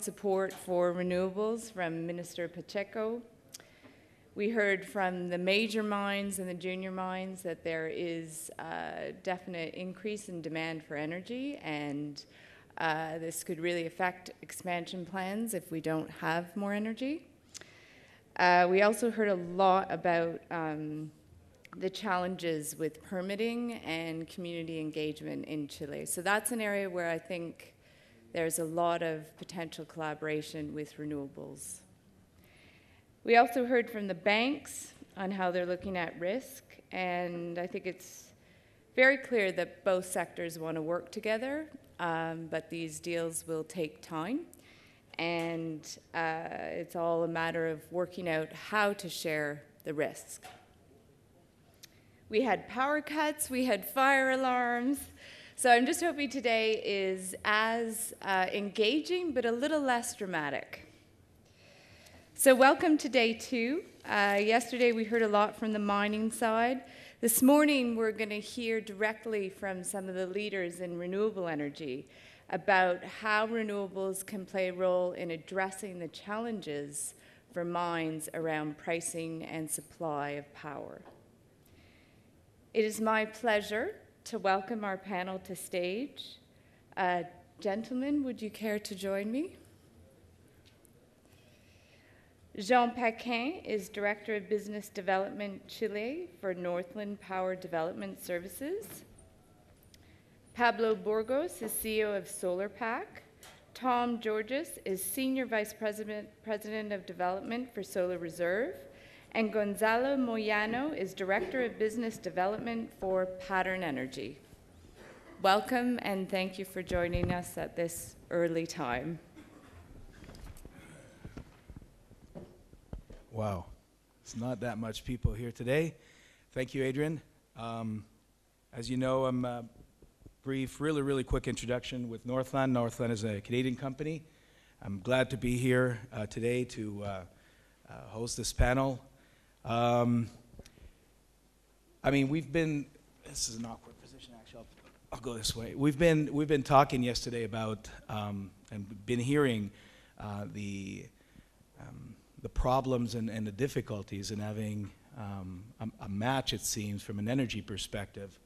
Support for renewables from Minister Pacheco. We heard from the major mines and the junior mines that there is a definite increase in demand for energy, and this could really affect expansion plans if we don't have more energy. We also heard a lot about the challenges with permitting and community engagement in Chile. So that's an area where I think there's a lot of potential collaboration with renewables. We also heard from the banks on how they're looking at risk, and I think it's very clear that both sectors want to work together, but these deals will take time, and it's all a matter of working out how to share the risk. We had power cuts, we had fire alarms, so I'm just hoping today is as engaging but a little less dramatic. So welcome to day 2. Yesterday we heard a lot from the mining side. This morning we're going to hear directly from some of the leaders in renewable energy about how renewables can play a role in addressing the challenges for mines around pricing and supply of power. It is my pleasure to welcome our panel to stage. Gentlemen, would you care to join me? Jean Paquin is Director of Business Development Chile for Northland Power Development Services. Pablo Burgos is CEO of SolarPack. Tom Georges is Senior Vice President of Development for Solar Reserve. And Gonzalo Moyano is Director of Business Development for Pattern Energy. Welcome, and thank you for joining us at this early time. Wow, it's not that much people here today. Thank you, Adrian. As you know, I'm a brief, really quick introduction with Northland. Northland is a Canadian company. I'm glad to be here today to host this panel. I mean, this is an awkward position actually, I'll go this way. We've been talking yesterday about, and been hearing the problems and the difficulties in having a match, it seems, from an energy perspective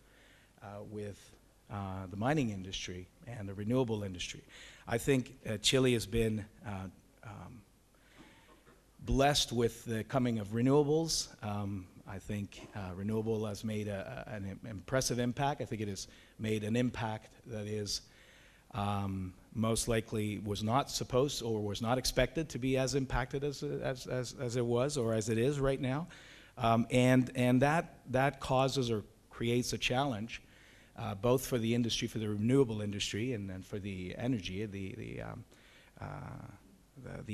with the mining industry and the renewable industry. I think Chile has been blessed with the coming of renewables. I think renewable has made an impressive impact. I think it has made an impact that is most likely was not supposed or was not expected to be as impacted as it was or as it is right now. And that causes or creates a challenge both for the industry, for the renewable industry, and then for the energy, the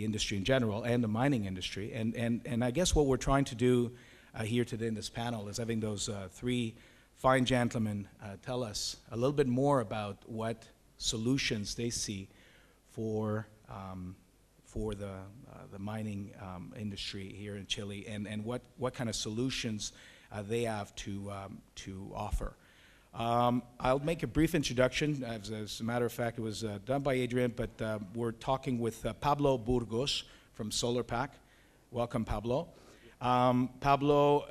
industry in general, and the mining industry. And I guess what we're trying to do here today in this panel is having those 3 fine gentlemen tell us a little bit more about what solutions they see for the mining industry here in Chile, and what kind of solutions they have to offer. I'll make a brief introduction. As a matter of fact, it was done by Adrian, but we're talking with Pablo Burgos from SolarPack. Welcome, Pablo. Pablo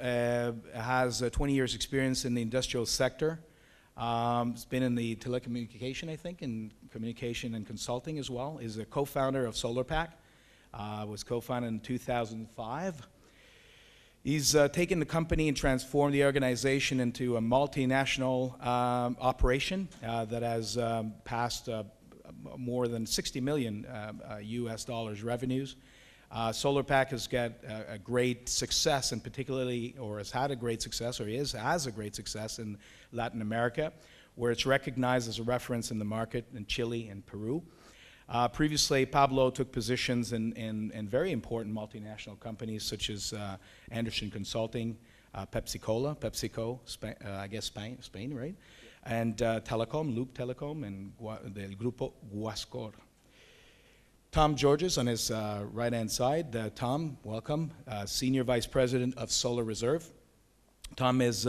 has 20 years experience in the industrial sector. He's been in the telecommunication, I think, and communication and consulting as well. He's a co-founder of SolarPack. Was co-founded in 2005. He's taken the company and transformed the organization into a multinational operation that has passed more than 60 million US dollars revenues. SolarPack has got a great success, and particularly, or has had a great success, or has a great success in Latin America, where it's recognized as a reference in the market in Chile and Peru. Previously, Pablo took positions in very important multinational companies such as Anderson Consulting, PepsiCo, I guess Spain, right? And Telecom, Loop Telecom, and the Grupo Guascor. Tom Georges on his right-hand side. Tom, welcome. Senior Vice President of Solar Reserve. Tom is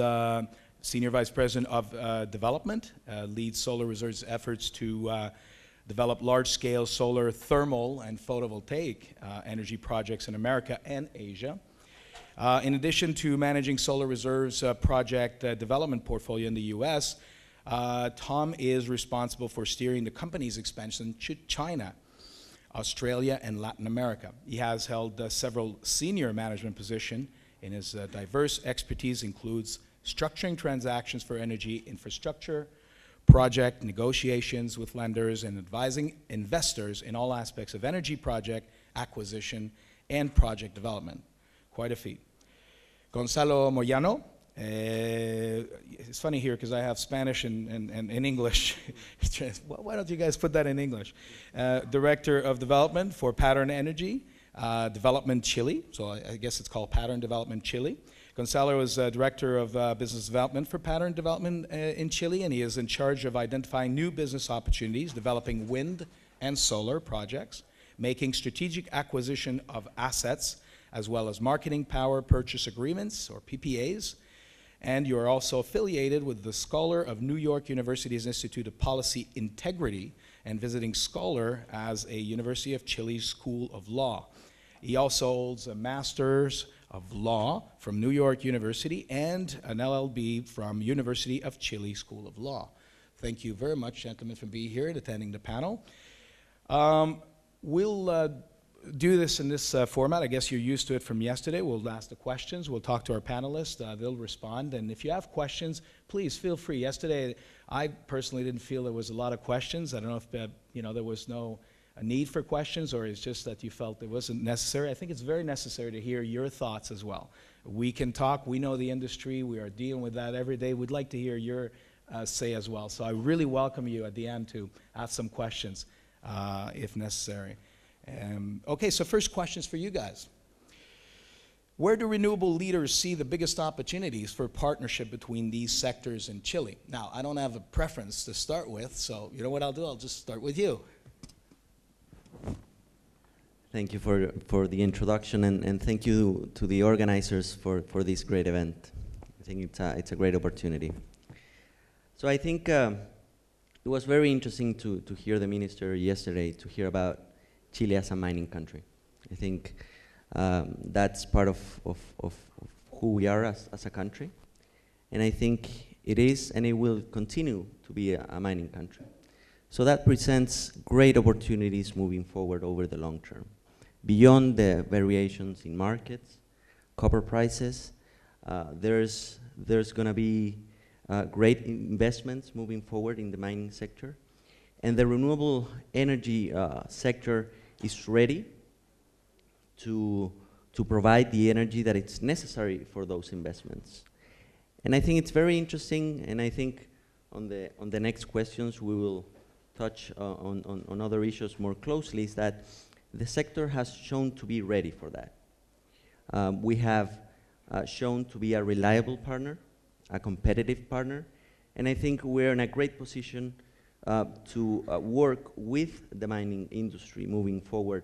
Senior Vice President of Development, leads Solar Reserve's efforts to develop large-scale solar, thermal, and photovoltaic energy projects in America and Asia. In addition to managing Solar Reserve's project development portfolio in the U.S., Tom is responsible for steering the company's expansion to China, Australia, and Latin America. He has held several senior management positions, and his diverse expertise includes structuring transactions for energy infrastructure, project negotiations with lenders, and advising investors in all aspects of energy project acquisition and project development. Quite a feat. Gonzalo Moyano. It's funny here because I have Spanish and English. Why don't you guys put that in English? Director of Development for Pattern Energy Development Chile. So I guess it's called Pattern Development Chile. Gonzalo is Director of Business Development for Pattern Development in Chile, and he is in charge of identifying new business opportunities, developing wind and solar projects, making strategic acquisition of assets, as well as marketing power purchase agreements, or PPAs. And you are also affiliated with the Scholar of New York University's Institute of Policy Integrity and visiting scholar as a University of Chile School of Law. He also holds a Master's of Law from New York University and an LLB from University of Chile School of Law. Thank you very much, gentlemen, for being here and attending the panel. We'll do this in this format. I guess you're used to it from yesterday. We'll ask the questions. We'll talk to our panelists. They'll respond. And if you have questions, please feel free. Yesterday, I personally didn't feel there was a lot of questions. I don't know if there was no need for questions, or it's just that you felt it wasn't necessary. I think it's very necessary to hear your thoughts as well. We can talk. We know the industry. We are dealing with that every day. We'd like to hear your say as well. So I really welcome you at the end to ask some questions if necessary. Okay, so first questions for you guys. Where do renewable leaders see the biggest opportunities for partnership between these sectors in Chile? Now, I don't have a preference to start with, so you know what I'll do? I'll just start with you. Thank you for the introduction, and thank you to the organizers for this great event. I think it's a great opportunity. So I think it was very interesting to hear the minister yesterday, to hear about Chile as a mining country. I think that's part of who we are as a country. And I think it is and it will continue to be a mining country. So that presents great opportunities moving forward over the long term. Beyond the variations in markets, copper prices, there's going to be great investments moving forward in the mining sector. And the renewable energy sector is ready to provide the energy that is necessary for those investments. And I think it's very interesting, and I think on the next questions we will touch on other issues more closely, is that the sector has shown to be ready for that. We have shown to be a reliable partner, a competitive partner, and I think we're in a great position to work with the mining industry moving forward,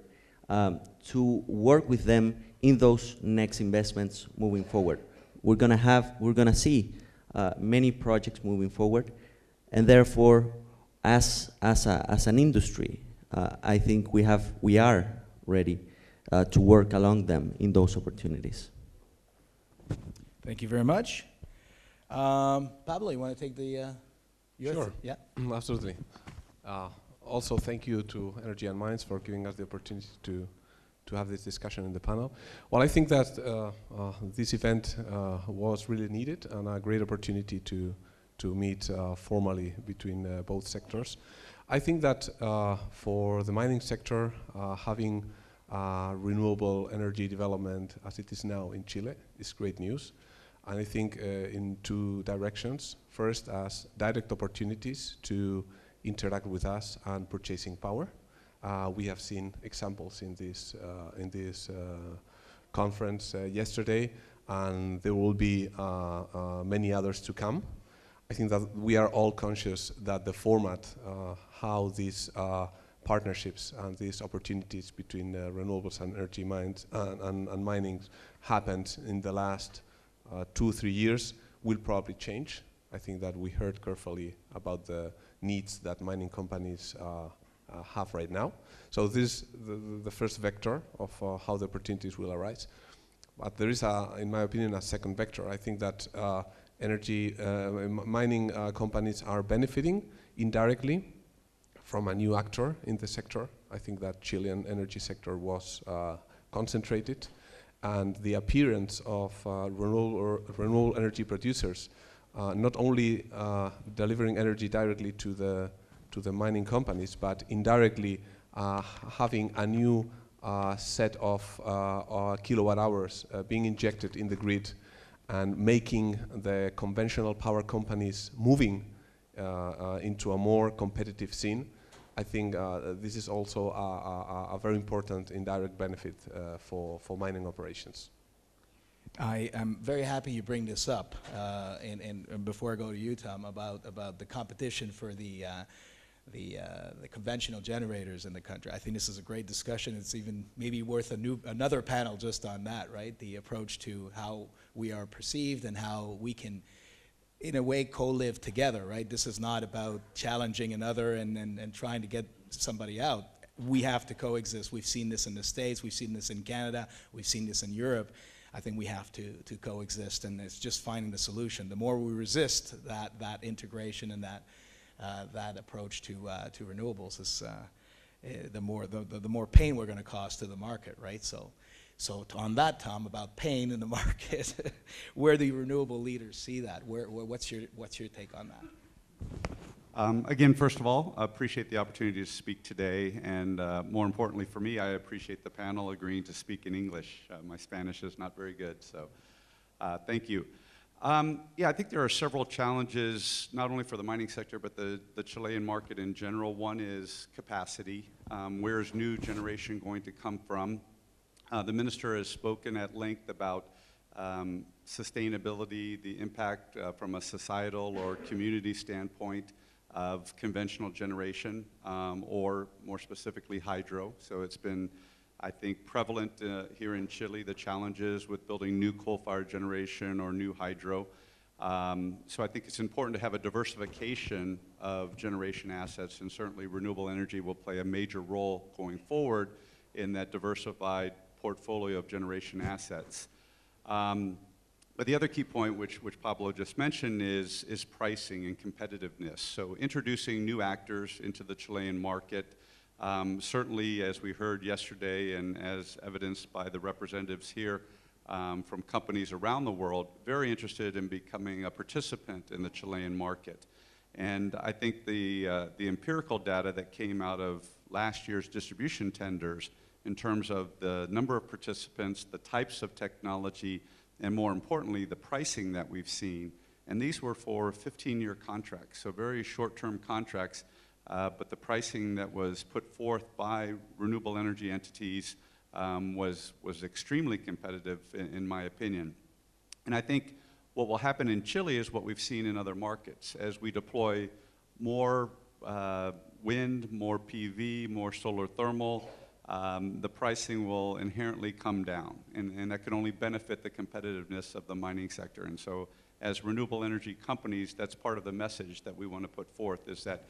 to work with them in those next investments moving forward. We're gonna see many projects moving forward, and therefore, as an industry, I think we are ready to work along them in those opportunities. Thank you very much. Pablo, you want to take the Sure. Yeah. Absolutely. Also, thank you to Energy and Mines for giving us the opportunity to have this discussion in the panel. Well, I think that this event was really needed and a great opportunity to meet formally between both sectors. I think that for the mining sector, having renewable energy development as it is now in Chile is great news. And I think in two directions. First, as direct opportunities to interact with us and purchasing power. We have seen examples in this conference yesterday, and there will be many others to come. I think that we are all conscious that the format, how these partnerships and these opportunities between renewables and energy mines and mining happened in the last 2-3 years will probably change. I think that we heard carefully about the needs that mining companies have right now. So this is the first vector of how the opportunities will arise. But there is, in my opinion, a second vector. I think that mining companies are benefiting indirectly from a new actor in the sector. I think that Chilean energy sector was concentrated, and the appearance of renewable energy producers, not only delivering energy directly to the mining companies, but indirectly having a new set of kilowatt hours being injected in the grid and making the conventional power companies moving into a more competitive scene. I think this is also a very important indirect benefit for mining operations. I am very happy you bring this up, and before I go to you, Tom, about the competition for the conventional generators in the country. I think this is a great discussion. It's even maybe worth another panel just on that, right? The approach to how we are perceived and how we can, in a way, co-live together, right? This is not about challenging another and trying to get somebody out. We have to coexist. We've seen this in the States, we've seen this in Canada, we've seen this in Europe. I think we have to coexist, and it's just finding the solution. The more we resist that integration and that approach to renewables, is the more pain we're going to cause to the market, right? So on that, Tom, about pain in the market, where the renewable leaders see that, what's your take on that? Again, first of all, I appreciate the opportunity to speak today, and more importantly for me, I appreciate the panel agreeing to speak in English. My Spanish is not very good, so thank you. Yeah, I think there are several challenges, not only for the mining sector, but the Chilean market in general. One is capacity. Where is new generation going to come from? The minister has spoken at length about sustainability, the impact from a societal or community standpoint of conventional generation, or more specifically hydro. So it's been, I think, prevalent here in Chile, the challenges with building new coal-fired generation or new hydro. So I think it's important to have a diversification of generation assets, and certainly renewable energy will play a major role going forward in that diversified portfolio of generation assets. But the other key point, which Pablo just mentioned, is pricing and competitiveness. So introducing new actors into the Chilean market, certainly as we heard yesterday and as evidenced by the representatives here from companies around the world, very interested in becoming a participant in the Chilean market. And I think the empirical data that came out of last year's distribution tenders in terms of the number of participants, the types of technology, and more importantly, the pricing that we've seen. And these were for 15-year contracts, so very short-term contracts, but the pricing that was put forth by renewable energy entities was extremely competitive, in my opinion. And I think what will happen in Chile is what we've seen in other markets. As we deploy more wind, more PV, more solar thermal, the pricing will inherently come down, and that can only benefit the competitiveness of the mining sector. And so as renewable energy companies, that's part of the message that we want to put forth, is that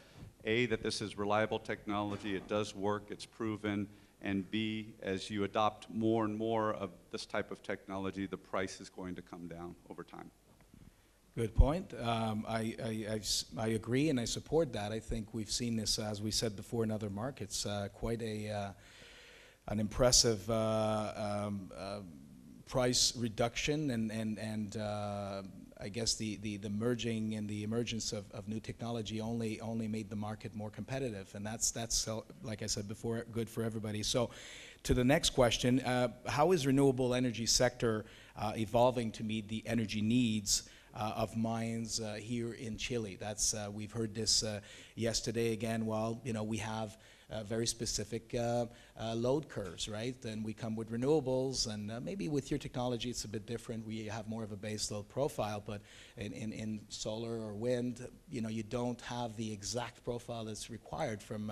A, that this is reliable technology, it does work, it's proven, and B, as you adopt more and more of this type of technology, the price is going to come down over time. Good point. I agree and I support that. I think we've seen this, as we said before, in other markets, quite an impressive price reduction, and I guess the merging and the emergence of new technology only made the market more competitive, and that's like I said before, good for everybody. So to the next question, how is renewable energy sector evolving to meet the energy needs of mines here in Chile? That's we've heard this yesterday again. Well, you know, we have very specific load curves, right? And we come with renewables, and maybe with your technology it's a bit different. We have more of a base load profile, but in solar or wind, you know, you don't have the exact profile that's required from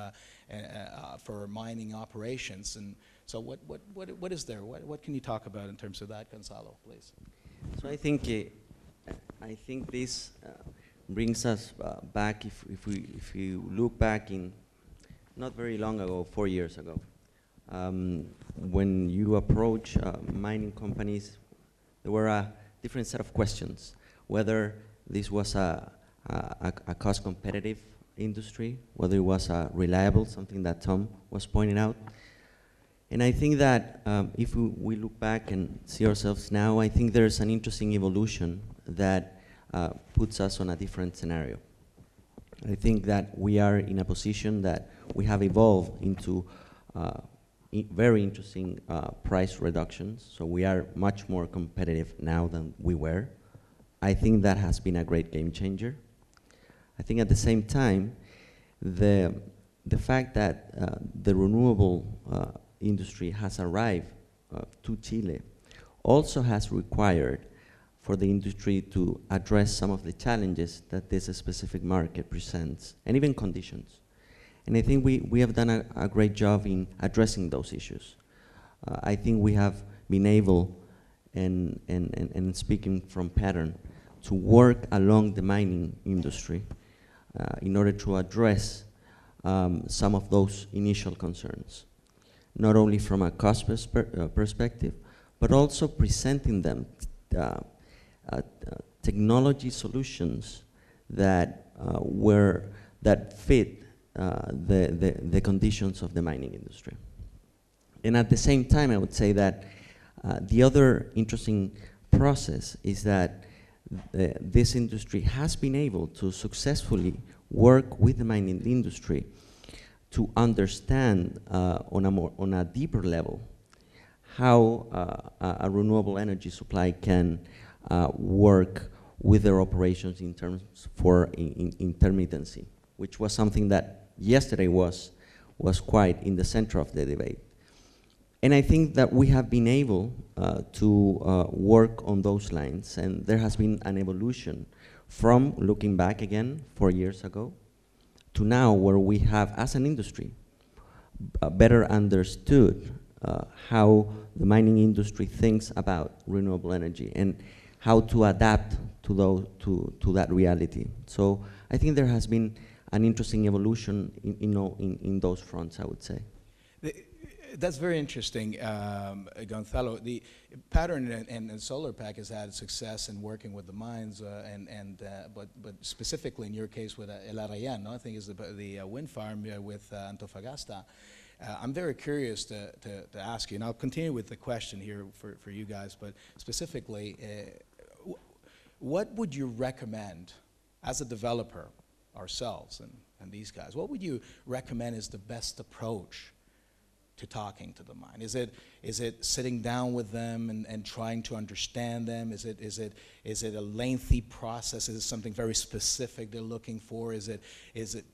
for mining operations. And so what is there? What can you talk about in terms of that, Gonzalo, please? So I think this brings us back, if we look back in not very long ago, 4 years ago. When you approach mining companies, there were a different set of questions, whether this was a cost competitive industry, whether it was reliable, something that Tom was pointing out. And I think that if we look back and see ourselves now, I think there's an interesting evolution that puts us on a different scenario. I think that we are in a position that we have evolved into very interesting price reductions. So we are much more competitive now than we were. I think that has been a great game changer. I think at the same time, the fact that the renewable industry has arrived to Chile also has required for the industry to address some of the challenges that this specific market presents, and even conditions. And I think we have done a great job in addressing those issues. I think we have been able, and speaking from pattern, to work along the mining industry in order to address some of those initial concerns, not only from a cost perspective, but also presenting them technology solutions that fit the conditions of the mining industry. And at the same time, I would say that the other interesting process is that this industry has been able to successfully work with the mining industry to understand on a deeper level how a renewable energy supply can work with their operations in terms for intermittency, which was something that yesterday was quite in the center of the debate. And I think that we have been able to work on those lines, and there has been an evolution from looking back again 4 years ago to now, where we have, as an industry, better understood how the mining industry thinks about renewable energy and how to adapt to that reality. So I think there has been an interesting evolution in those fronts, I would say. That's very interesting, Gonzalo. The Pattern and Solar Pack has had success in working with the mines, but specifically in your case with El Arrayán, no? I think is the wind farm with Antofagasta. I'm very curious to ask you, and I'll continue with the question here for you guys, but specifically, what would you recommend as a developer, ourselves and these guys, what would you recommend is the best approach to talking to the mine? Is it sitting down with them and trying to understand them? Is it a lengthy process? Is it something very specific they're looking for?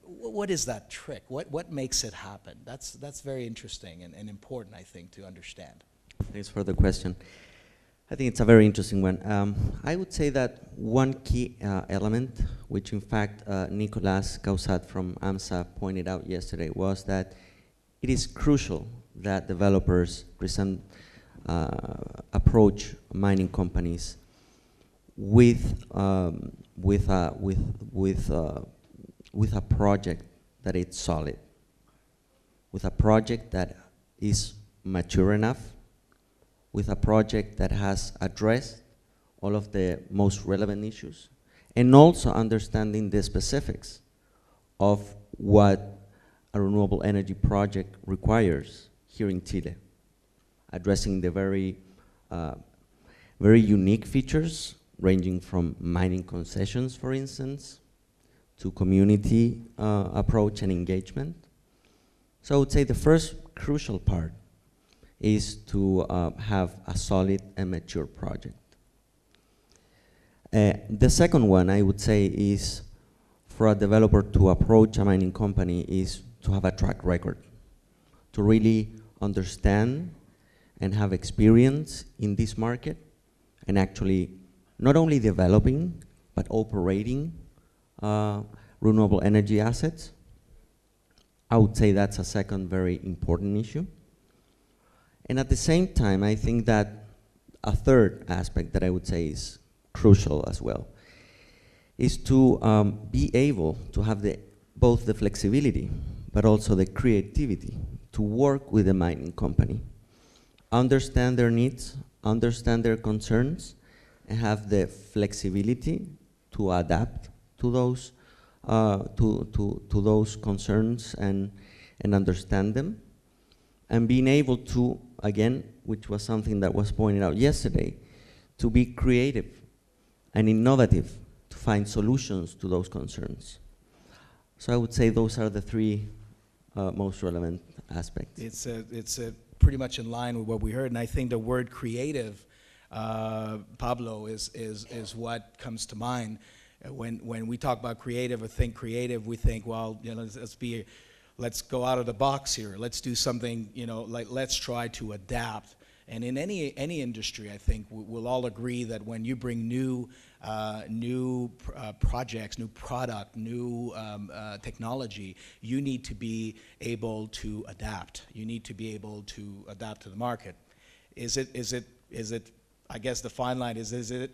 What is that trick? What makes it happen? That's very interesting and important, I think, to understand. Thanks for the question. I think it's a very interesting one. I would say that one key element, which in fact Nicolas Causat from AMSA pointed out yesterday, was that it is crucial that developers approach mining companies with a project that is solid, with a project that is mature enough, with a project that has addressed all of the most relevant issues, and also understanding the specifics of what a renewable energy project requires here in Chile, addressing the very unique features ranging from mining concessions, for instance, to community approach and engagement. So I would say the first crucial part is to have a solid and mature project. The second one I would say is for a developer to approach a mining company is to have a track record, to really understand and have experience in this market and actually not only developing but operating renewable energy assets. I would say that's a second very important issue. And at the same time, I think that a third aspect that I would say is crucial as well is to be able to have both the flexibility but also the creativity to work with the mining company, understand their needs, understand their concerns, and have the flexibility to adapt to those to those concerns and understand them, and being able to, again, which was something that was pointed out yesterday, to be creative and innovative to find solutions to those concerns. So I would say those are the three most relevant aspects. It's pretty much in line with what we heard, and I think the word creative, Pablo, is what comes to mind. When we talk about creative or think creative, we think, well, you know, let's go out of the box here. Let's do something, you know, like let's try to adapt. And in any industry, I think we'll all agree that when you bring new projects, new product, new technology, you need to be able to adapt. You need to be able to adapt to the market. Is it? I guess the fine line is it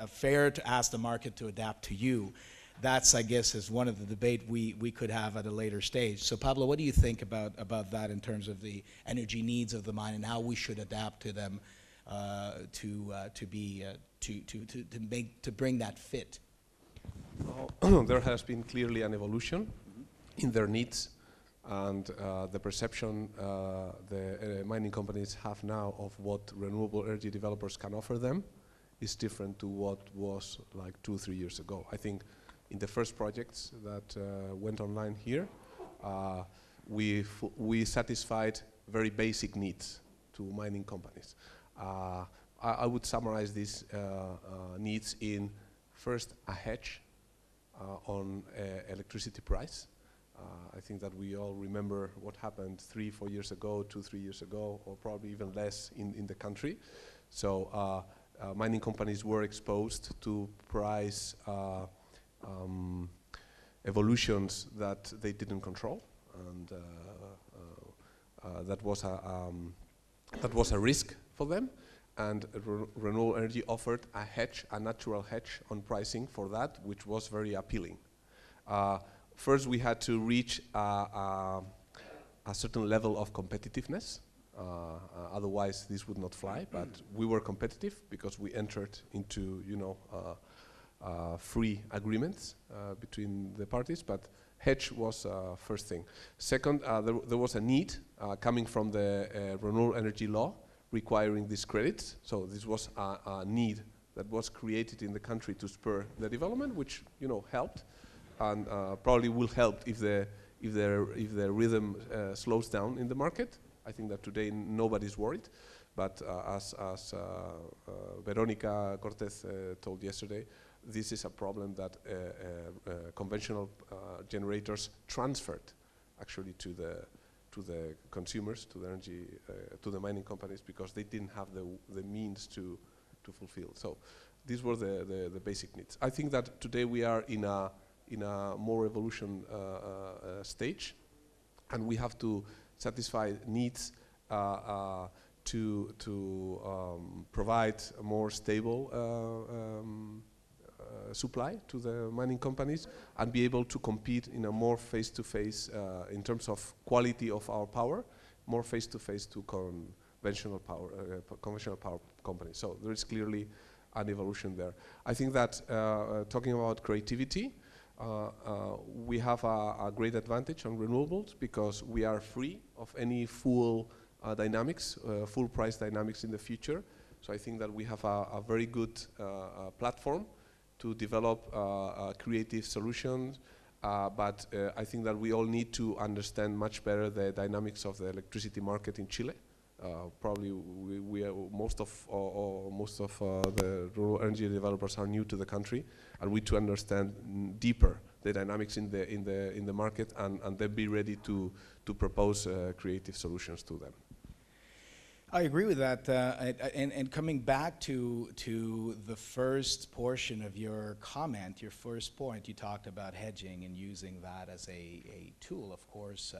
fair to ask the market to adapt to you? That's, I guess, is one of the debate we could have at a later stage. So Pablo, what do you think about that in terms of the energy needs of the mine and how we should adapt to them to bring that fit? Well, there has been clearly an evolution in their needs, and the perception the mining companies have now of what renewable energy developers can offer them is different to what was like 2 or 3 years ago. I think in the first projects that went online here, we satisfied very basic needs to mining companies. I would summarize these needs in first a hedge on electricity price. I think that we all remember what happened 3 or 4 years ago, 2 or 3 years ago, or probably even less in the country. So mining companies were exposed to price evolutions that they didn't control, and that was a risk for them. And renewable energy offered a hedge, a natural hedge on pricing for that, which was very appealing. First, we had to reach a certain level of competitiveness. Otherwise, this would not fly. But we were competitive because we entered into, you know, free agreements between the parties. But hedge was first thing. Second, there was a need coming from the renewable energy law requiring these credits. So this was a need that was created in the country to spur the development, which, you know, helped, and probably will help if the rhythm slows down in the market. I think that today nobody's worried, but as Veronica Cortez told yesterday, this is a problem that conventional generators transferred actually to the consumers, to the energy, to the mining companies, because they didn't have the means to fulfill. So these were the basic needs. I think that today we are in a more evolution stage, and we have to satisfy needs to provide a more stable supply to the mining companies and be able to compete in a more face-to-face in terms of quality of our power, more face-to-face to conventional power companies. So there is clearly an evolution there. I think that talking about creativity, we have a great advantage on renewables because we are free of any full dynamics, full price dynamics in the future. So I think that we have a very good platform to develop creative solutions, but I think that we all need to understand much better the dynamics of the electricity market in Chile. Probably we are most of the rural energy developers are new to the country, and we need to understand deeper the dynamics in the market and then be ready to propose creative solutions to them. I agree with that, and coming back to the first portion of your comment, your first point, you talked about hedging and using that as a tool, of course,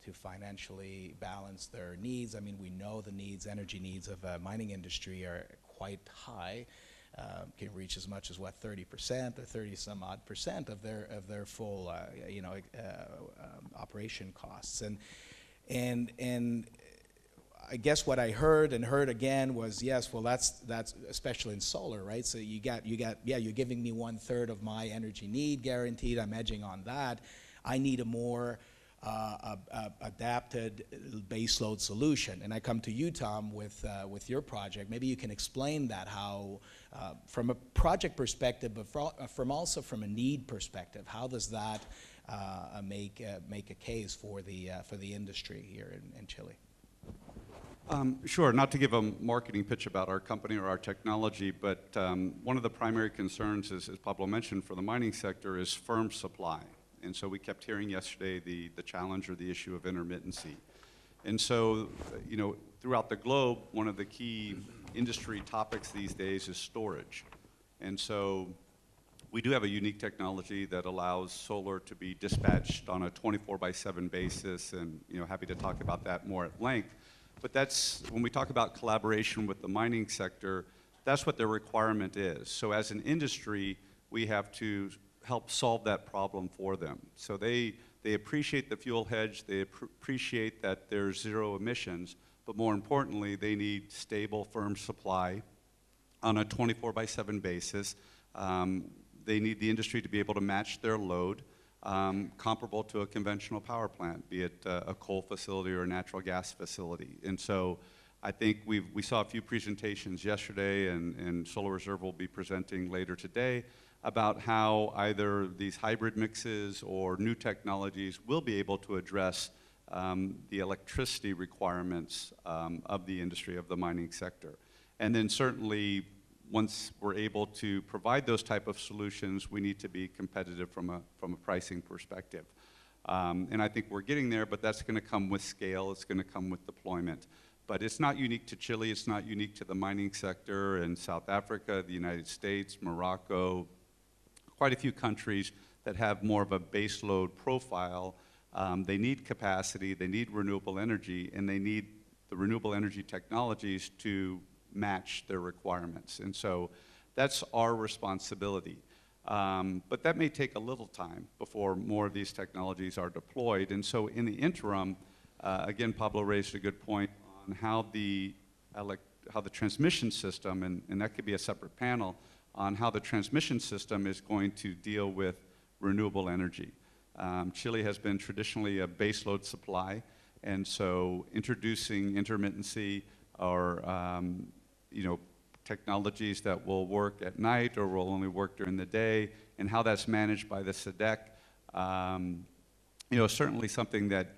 to financially balance their needs. I mean, we know the needs, energy needs of a mining industry are quite high. can reach as much as what, 30% or 30 some odd percent of their full operation costs. And I guess what I heard and heard again was, yes, well, that's especially in solar, right? So yeah, you're giving me 1/3 of my energy need guaranteed. I'm edging on that. I need a more adapted baseload solution. And I come to you, Tom, with your project. Maybe you can explain that, how, from a project perspective, but from also from a need perspective, how does that make a case for the industry here in Chile? Sure, not to give a marketing pitch about our company or our technology, but one of the primary concerns, as Pablo mentioned, for the mining sector is firm supply. And so we kept hearing yesterday the challenge or the issue of intermittency. And so, throughout the globe, one of the key industry topics these days is storage. And so we do have a unique technology that allows solar to be dispatched on a 24/7 basis, and happy to talk about that more at length. But that's, when we talk about collaboration with the mining sector, that's what their requirement is. So as an industry, we have to help solve that problem for them. So they appreciate the fuel hedge, they appreciate that there's zero emissions, but more importantly, they need stable, firm supply on a 24/7 basis. They need the industry to be able to match their load, comparable to a conventional power plant, be it a coal facility or a natural gas facility. And so I think we saw a few presentations yesterday, and Solar Reserve will be presenting later today about how either these hybrid mixes or new technologies will be able to address the electricity requirements of the industry, of the mining sector. And then certainly, once we're able to provide those type of solutions, we need to be competitive from a pricing perspective. And I think we're getting there, but that's going to come with scale. It's going to come with deployment. But it's not unique to Chile. It's not unique to the mining sector in South Africa, the United States, Morocco, quite a few countries that have more of a baseload profile. They need capacity, they need renewable energy, and they need the renewable energy technologies to match their requirements. And so that's our responsibility. But that may take a little time before more of these technologies are deployed. And so in the interim, again, Pablo raised a good point on how the transmission system, and that could be a separate panel, on how the transmission system is going to deal with renewable energy. Chile has been traditionally a baseload supply, and so introducing intermittency or technologies that will work at night or will only work during the day, and how that's managed by the SEDEC, certainly something that,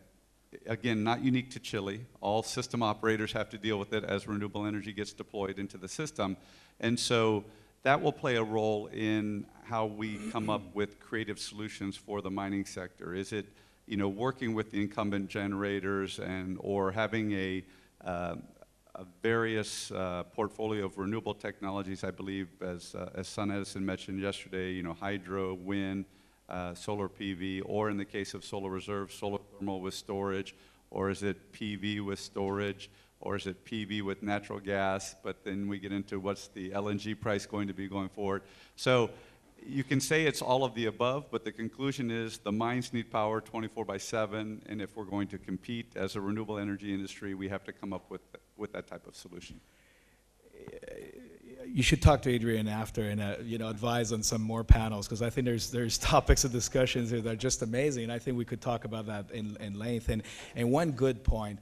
again, not unique to Chile. All system operators have to deal with it as renewable energy gets deployed into the system. And so that will play a role in how we come up with creative solutions for the mining sector. Is it, working with the incumbent generators or having a various portfolio of renewable technologies? I believe, as Sun Edison mentioned yesterday, hydro, wind, solar PV, or in the case of Solar Reserve, solar thermal with storage, or is it PV with storage, or is it PV with natural gas? But then we get into what's the LNG price going to be going forward. So you can say it's all of the above, but the conclusion is the mines need power 24/7, and if we're going to compete as a renewable energy industry, we have to come up with that type of solution. You should talk to Adrian after and advise on some more panels, because I think there's topics of discussions here that are just amazing, and I think we could talk about that in length. And one good point,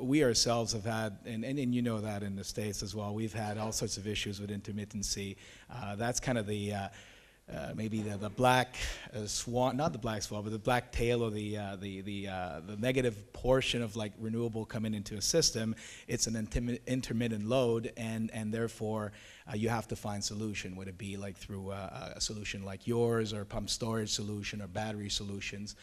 we ourselves have had, and you know that in the States as well, we've had all sorts of issues with intermittency. That's kind of the maybe the black swan, not the black swan, but the black tail, or the negative portion of like renewable coming into a system. It's an intermittent load, and therefore you have to find solution. Would it be like through a solution like yours, or pump storage solution, or battery solutions?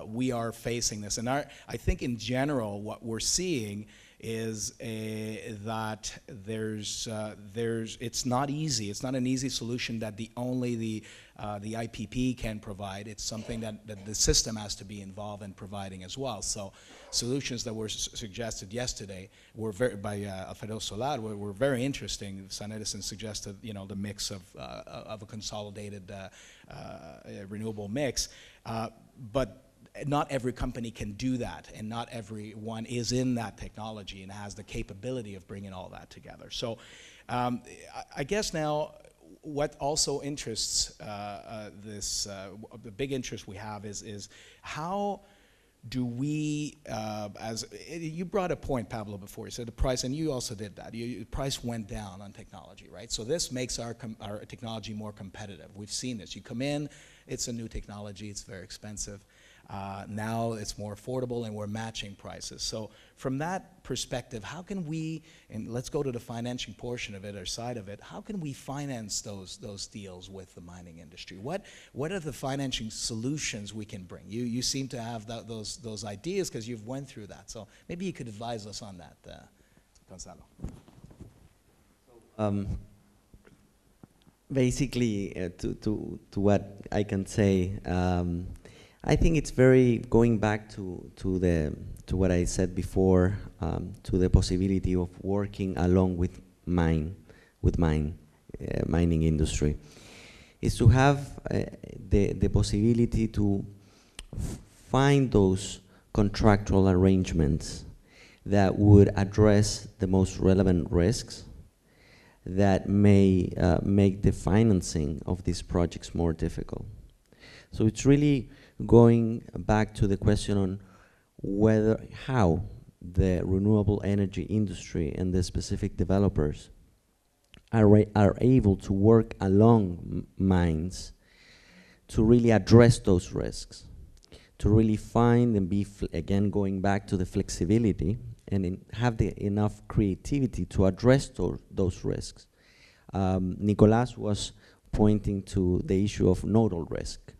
We are facing this, and I think in general what we're seeing is that it's not easy. It's not an easy solution that only the IPP can provide. It's something that the system has to be involved in providing as well. So solutions that were suggested yesterday were by Alfredo Solar were very interesting. San Edison suggested, you know, the mix of a consolidated renewable mix, but not every company can do that, and not everyone is in that technology and has the capability of bringing all that together. So I guess now what also interests the big interest we have is how do we, as you brought a point, Pablo, before. You said the price, and you also did that. The price went down on technology, right? So this makes our technology more competitive. We've seen this. You come in, it's a new technology, it's very expensive. Now it's more affordable, and we're matching prices. So from that perspective, how can we, and let's go to the financing portion of it or side of it, how can we finance those deals with the mining industry? What are the financing solutions we can bring? You seem to have those ideas because you've went through that. So maybe you could advise us on that, Gonzalo. Basically, to what I can say, I think it's very going back to what I said before, to the possibility of working along with mining industry, is to have the possibility to find those contractual arrangements that would address the most relevant risks that may make the financing of these projects more difficult. So it's really going back to the question on how the renewable energy industry and the specific developers are able to work along mines to really address those risks, to really find and be, again, going back to the flexibility and have enough creativity to address those risks. Nicolas was pointing to the issue of nodal risk.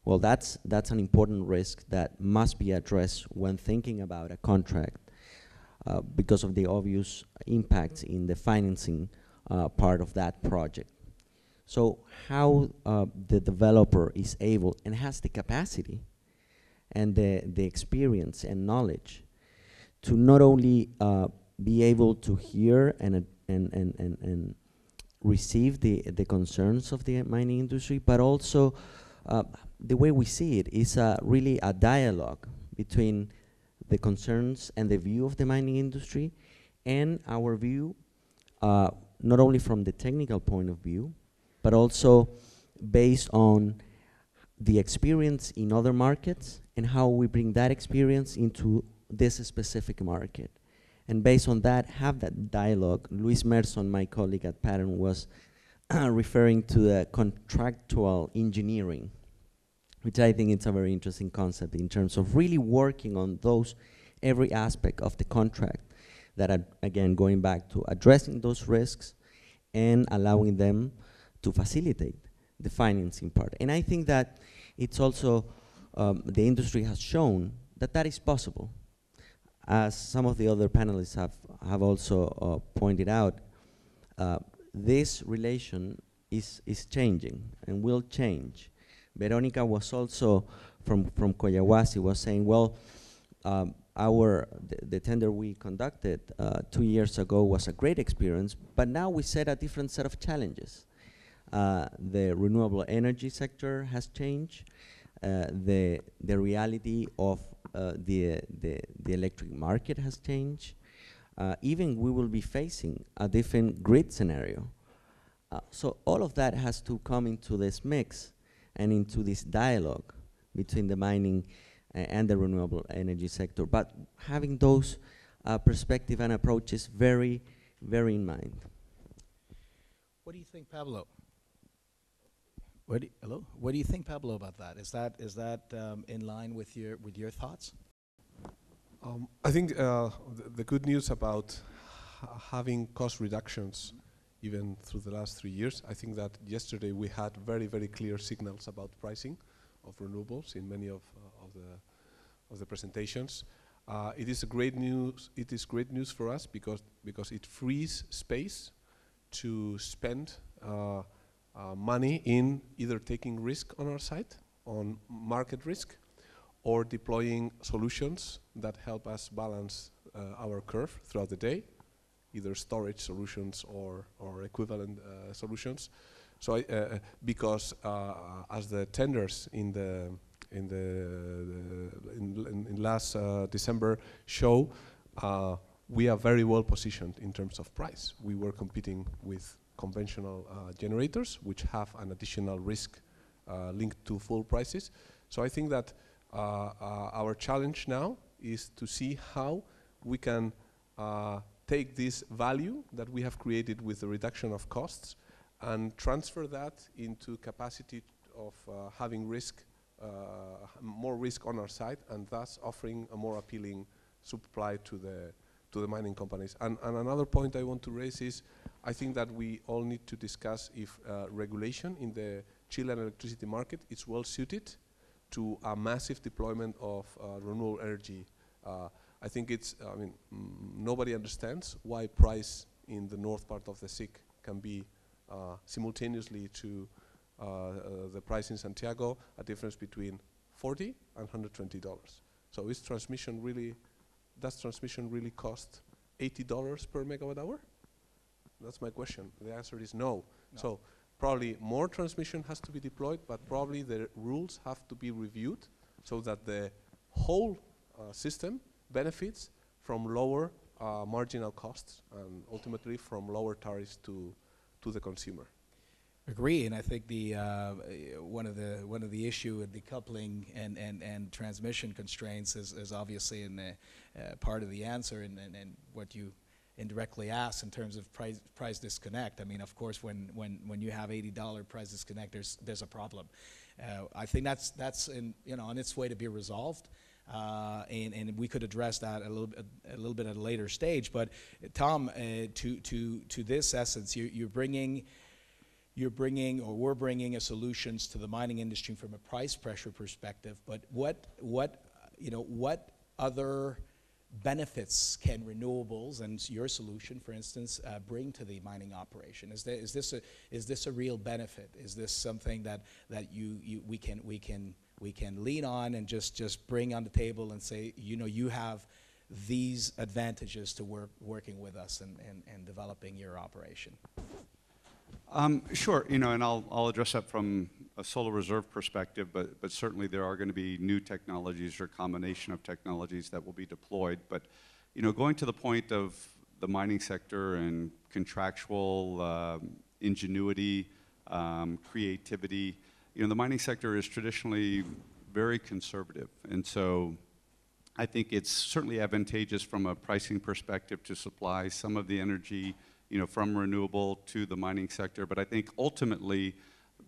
Well, that's an important risk that must be addressed when thinking about a contract because of the obvious impacts in the financing part of that project. So how the developer is able and has the capacity and the experience and knowledge to not only be able to hear and receive the concerns of the mining industry, but also the way we see it is really a dialogue between the concerns and the view of the mining industry and our view, not only from the technical point of view, but also based on the experience in other markets and how we bring that experience into this specific market. And based on that, have that dialogue. Luis Merson, my colleague at Pattern, was referring to the contractual engineering, which I think it's a very interesting concept in terms of really working on every aspect of the contract that are, again, going back to addressing those risks and allowing them to facilitate the financing part. And I think that it's also, the industry has shown that that is possible. As some of the other panelists have also pointed out, this relation is changing and will change. Veronica was also from Coyahuasi was saying, well, the tender we conducted 2 years ago was a great experience, but now we set a different set of challenges. The renewable energy sector has changed. The reality of the electric market has changed. Even we will be facing a different grid scenario. So all of that has to come into this mix and into this dialogue between the mining and the renewable energy sector, but having those perspective and approaches very, very in mind. What do you think, Pablo? Hello? What do you think, Pablo, about that? Is that in line with your thoughts? I think the good news about having cost reductions even through the last 3 years, I think that yesterday we had very, very clear signals about pricing of renewables in many of the presentations. It is great news for us because it frees space to spend money in either taking risk on our side, on market risk, or deploying solutions that help us balance our curve throughout the day, either storage solutions or equivalent solutions. So because as the tenders in last December show, we are very well positioned in terms of price. We were competing with conventional generators, which have an additional risk linked to full prices. So I think that our challenge now is to see how we can take this value that we have created with the reduction of costs and transfer that into capacity of having risk, more risk on our side, and thus offering a more appealing supply to the mining companies. And another point I want to raise is, I think that we all need to discuss if regulation in the Chilean electricity market is well suited to a massive deployment of renewable energy. I think it's, nobody understands why price in the north part of the SIC can be simultaneously to the price in Santiago, a difference between $40 and $120. So is transmission really, does transmission really cost $80 per megawatt hour? That's my question. The answer is no. So probably more transmission has to be deployed, but probably the rules have to be reviewed so that the whole system benefits from lower marginal costs and ultimately from lower tariffs to the consumer. Agree, and I think the one of the issue with decoupling and transmission constraints is obviously in the part of the answer and what you indirectly asked in terms of price disconnect. I mean, of course, when you have $80 price disconnect, there's a problem. I think that's on its way to be resolved. And we could address that a little bit at a later stage. But Tom, to this essence, we're bringing solutions to the mining industry from a price pressure perspective. But what other benefits can renewables and your solution, for instance, bring to the mining operation? Is this a real benefit? Is this something that we can lean on and just bring on the table and say, you have these advantages to working with us and developing your operation? Sure, and I'll address that from a solar reserve perspective, but certainly there are going to be new technologies or combination of technologies that will be deployed. But going to the point of the mining sector and contractual ingenuity, creativity, the mining sector is traditionally very conservative, and so I think it's certainly advantageous from a pricing perspective to supply some of the energy from renewable to the mining sector. But I think ultimately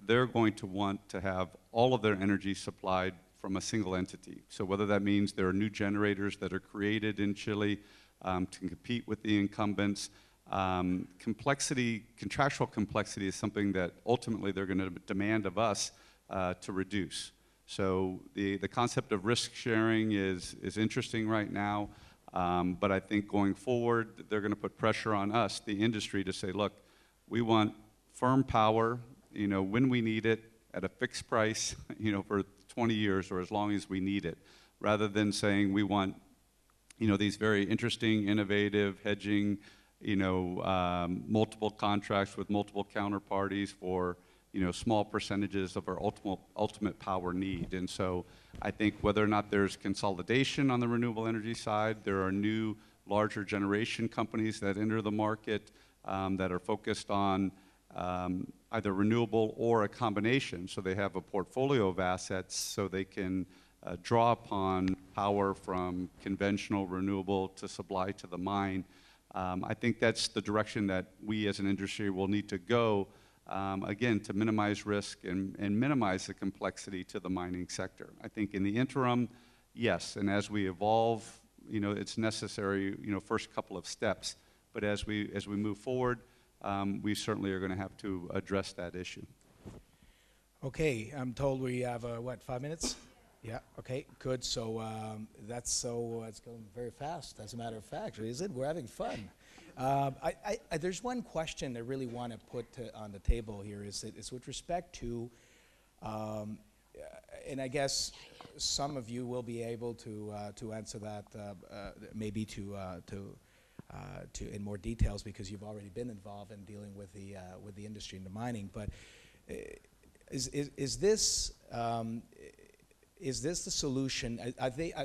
they're going to want to have all of their energy supplied from a single entity. So whether that means there are new generators that are created in Chile to compete with the incumbents, contractual complexity is something that ultimately they're going to demand of us to reduce. So the concept of risk sharing is interesting right now. But I think going forward, they're going to put pressure on us, the industry, to say, look, we want firm power, when we need it, at a fixed price, for 20 years or as long as we need it, rather than saying we want, these very interesting, innovative hedging, multiple contracts with multiple counterparties for, small percentages of our ultimate power need. And so I think whether or not there's consolidation on the renewable energy side, there are new larger generation companies that enter the market that are focused on either renewable or a combination. So they have a portfolio of assets so they can draw upon power from conventional renewable to supply to the mine. I think that's the direction that we as an industry will need to go, again, to minimize risk and minimize the complexity to the mining sector. I think in the interim, yes, and as we evolve, it's necessary, first couple of steps. But as we move forward, we certainly are going to have to address that issue. Okay, I'm told we have, 5 minutes? Yeah, okay, good. So it's going very fast, as a matter of fact, is it? We're having fun. There's one question I really want to put on the table here, is with respect to, and I guess some of you will be able to answer that, maybe to in more details, because you've already been involved in dealing with the industry and the mining. But is this the solution?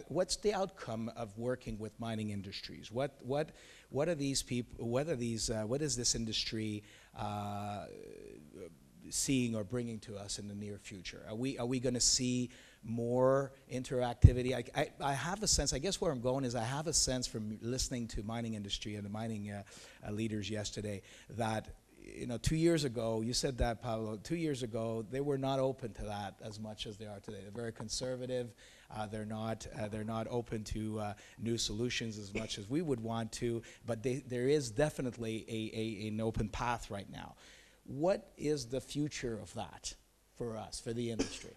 What's the outcome of working with mining industries? What are these people? What is this industry seeing or bringing to us in the near future? Are we going to see more interactivity? I have a sense, I guess where I'm going is I have a sense from listening to mining industry and the mining leaders yesterday that, 2 years ago, you said that, Pablo, 2 years ago, they were not open to that as much as they are today. They're very conservative. They're not open to new solutions as much as we would want to, but there is definitely an open path right now. What is the future of that for us, for the industry?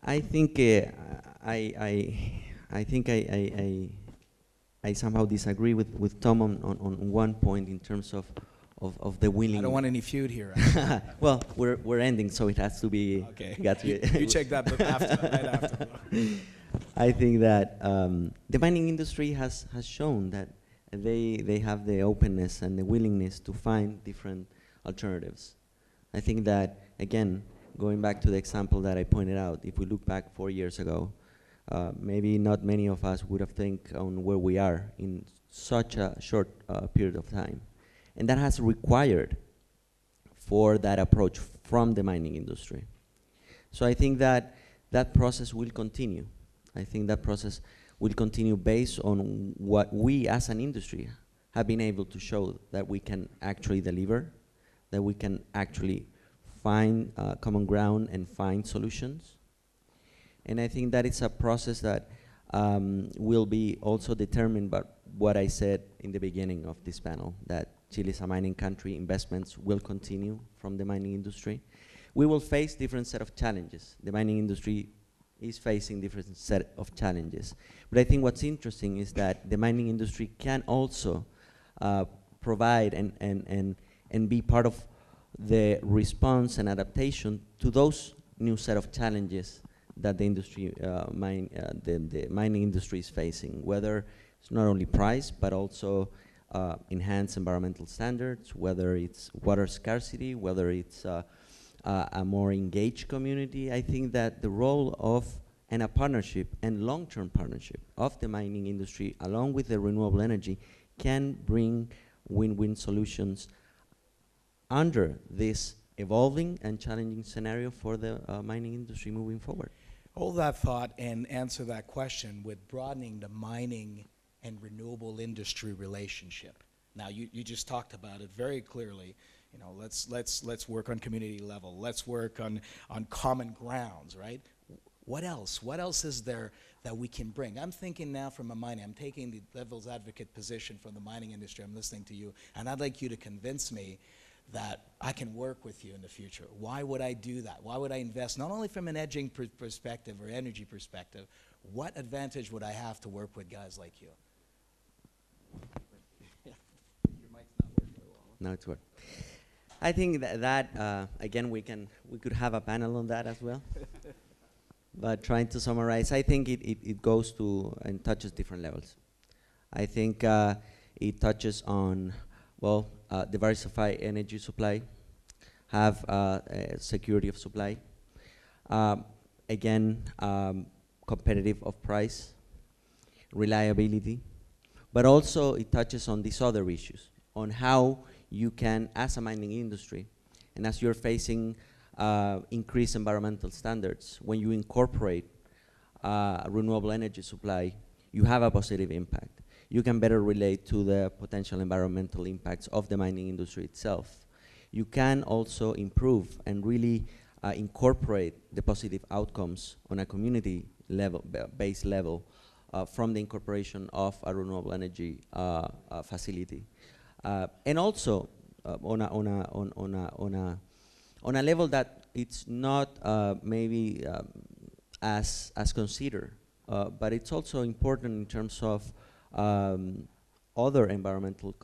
I think I somehow disagree with Tom on one point in terms of the willing. I don't want any feud here. Well, we're ending, so it has to be. Okay. You check that right after. I think that the mining industry has shown that they have the openness and the willingness to find different alternatives. I think that, again, going back to the example that I pointed out, if we look back 4 years ago, maybe not many of us would have think on where we are in such a short period of time. And that has required for that approach from the mining industry. So I think that that process will continue. I think that process will continue based on what we as an industry have been able to show that we can actually deliver, that we can actually find common ground and find solutions. And I think that it's a process that will be also determined by what I said in the beginning of this panel, that Chile is a mining country, investments will continue from the mining industry. We will face different set of challenges. The mining industry is facing different set of challenges. But I think what's interesting is that the mining industry can also provide and be part of the response and adaptation to those new set of challenges that the industry, the mining industry is facing, whether it's not only price, but also enhanced environmental standards, whether it's water scarcity, whether it's a more engaged community. I think that the role of and a partnership and long-term partnership of the mining industry along with the renewable energy can bring win-win solutions under this evolving and challenging scenario for the mining industry moving forward. Hold that thought and answer that question with broadening the mining and renewable industry relationship. Now, you just talked about it very clearly. Let's work on community level. Let's work on common grounds, right? What else? What else is there that we can bring? I'm thinking now from a mining. I'm taking the devil's advocate position from the mining industry. I'm listening to you, and I'd like you to convince me that I can work with you in the future. Why would I do that? Why would I invest? Not only from an edging perspective or energy perspective, what advantage would I have to work with guys like you? Your mic's not working very well. No, it's working. I think that again, we could have a panel on that as well. But trying to summarize, I think it goes to and touches different levels. I think it touches on, well, diversify energy supply, have security of supply, again, competitive of price, reliability, but also it touches on these other issues, on how you can, as a mining industry, and as you're facing increased environmental standards, when you incorporate renewable energy supply, you have a positive impact. You can better relate to the potential environmental impacts of the mining industry itself. You can also improve and really incorporate the positive outcomes on a community level, base level, from the incorporation of a renewable energy facility. And also on a level that it's not maybe as considered, but it's also important in terms of other environmental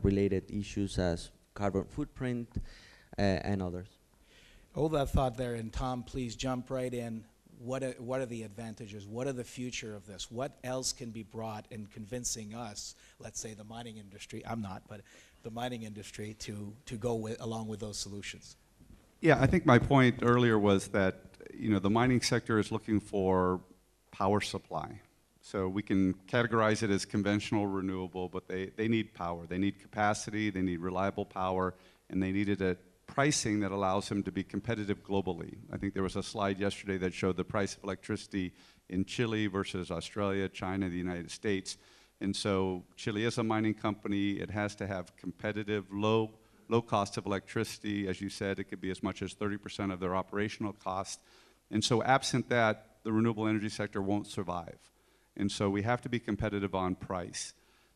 related issues as carbon footprint, and others. Hold that thought there, and Tom, please jump right in. What are the advantages? What are the future of this? What else can be brought in convincing us, let's say the mining industry, I'm not, but the mining industry to go along with those solutions? Yeah, I think my point earlier was that, the mining sector is looking for power supply. So we can categorize it as conventional renewable, but they need power. They need capacity, they need reliable power, and they need it at pricing that allows them to be competitive globally. I think there was a slide yesterday that showed the price of electricity in Chile versus Australia, China, the United States. And so Chile is a mining company. It has to have competitive, low cost of electricity. As you said, it could be as much as 30% of their operational cost. And so absent that, the renewable energy sector won't survive. And so we have to be competitive on price.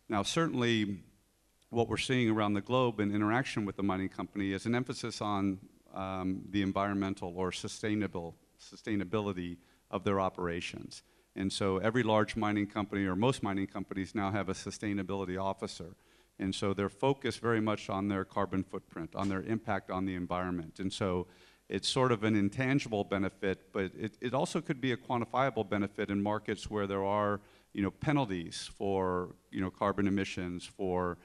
Now, certainly, what we're seeing around the globe in interaction with the mining company is an emphasis on the environmental or sustainability of their operations. And so every large mining company, or most mining companies, now have a sustainability officer. And so they're focused very much on their carbon footprint, on their impact on the environment. And so it's sort of an intangible benefit, but it also could be a quantifiable benefit in markets where there are, penalties for, carbon emissions, for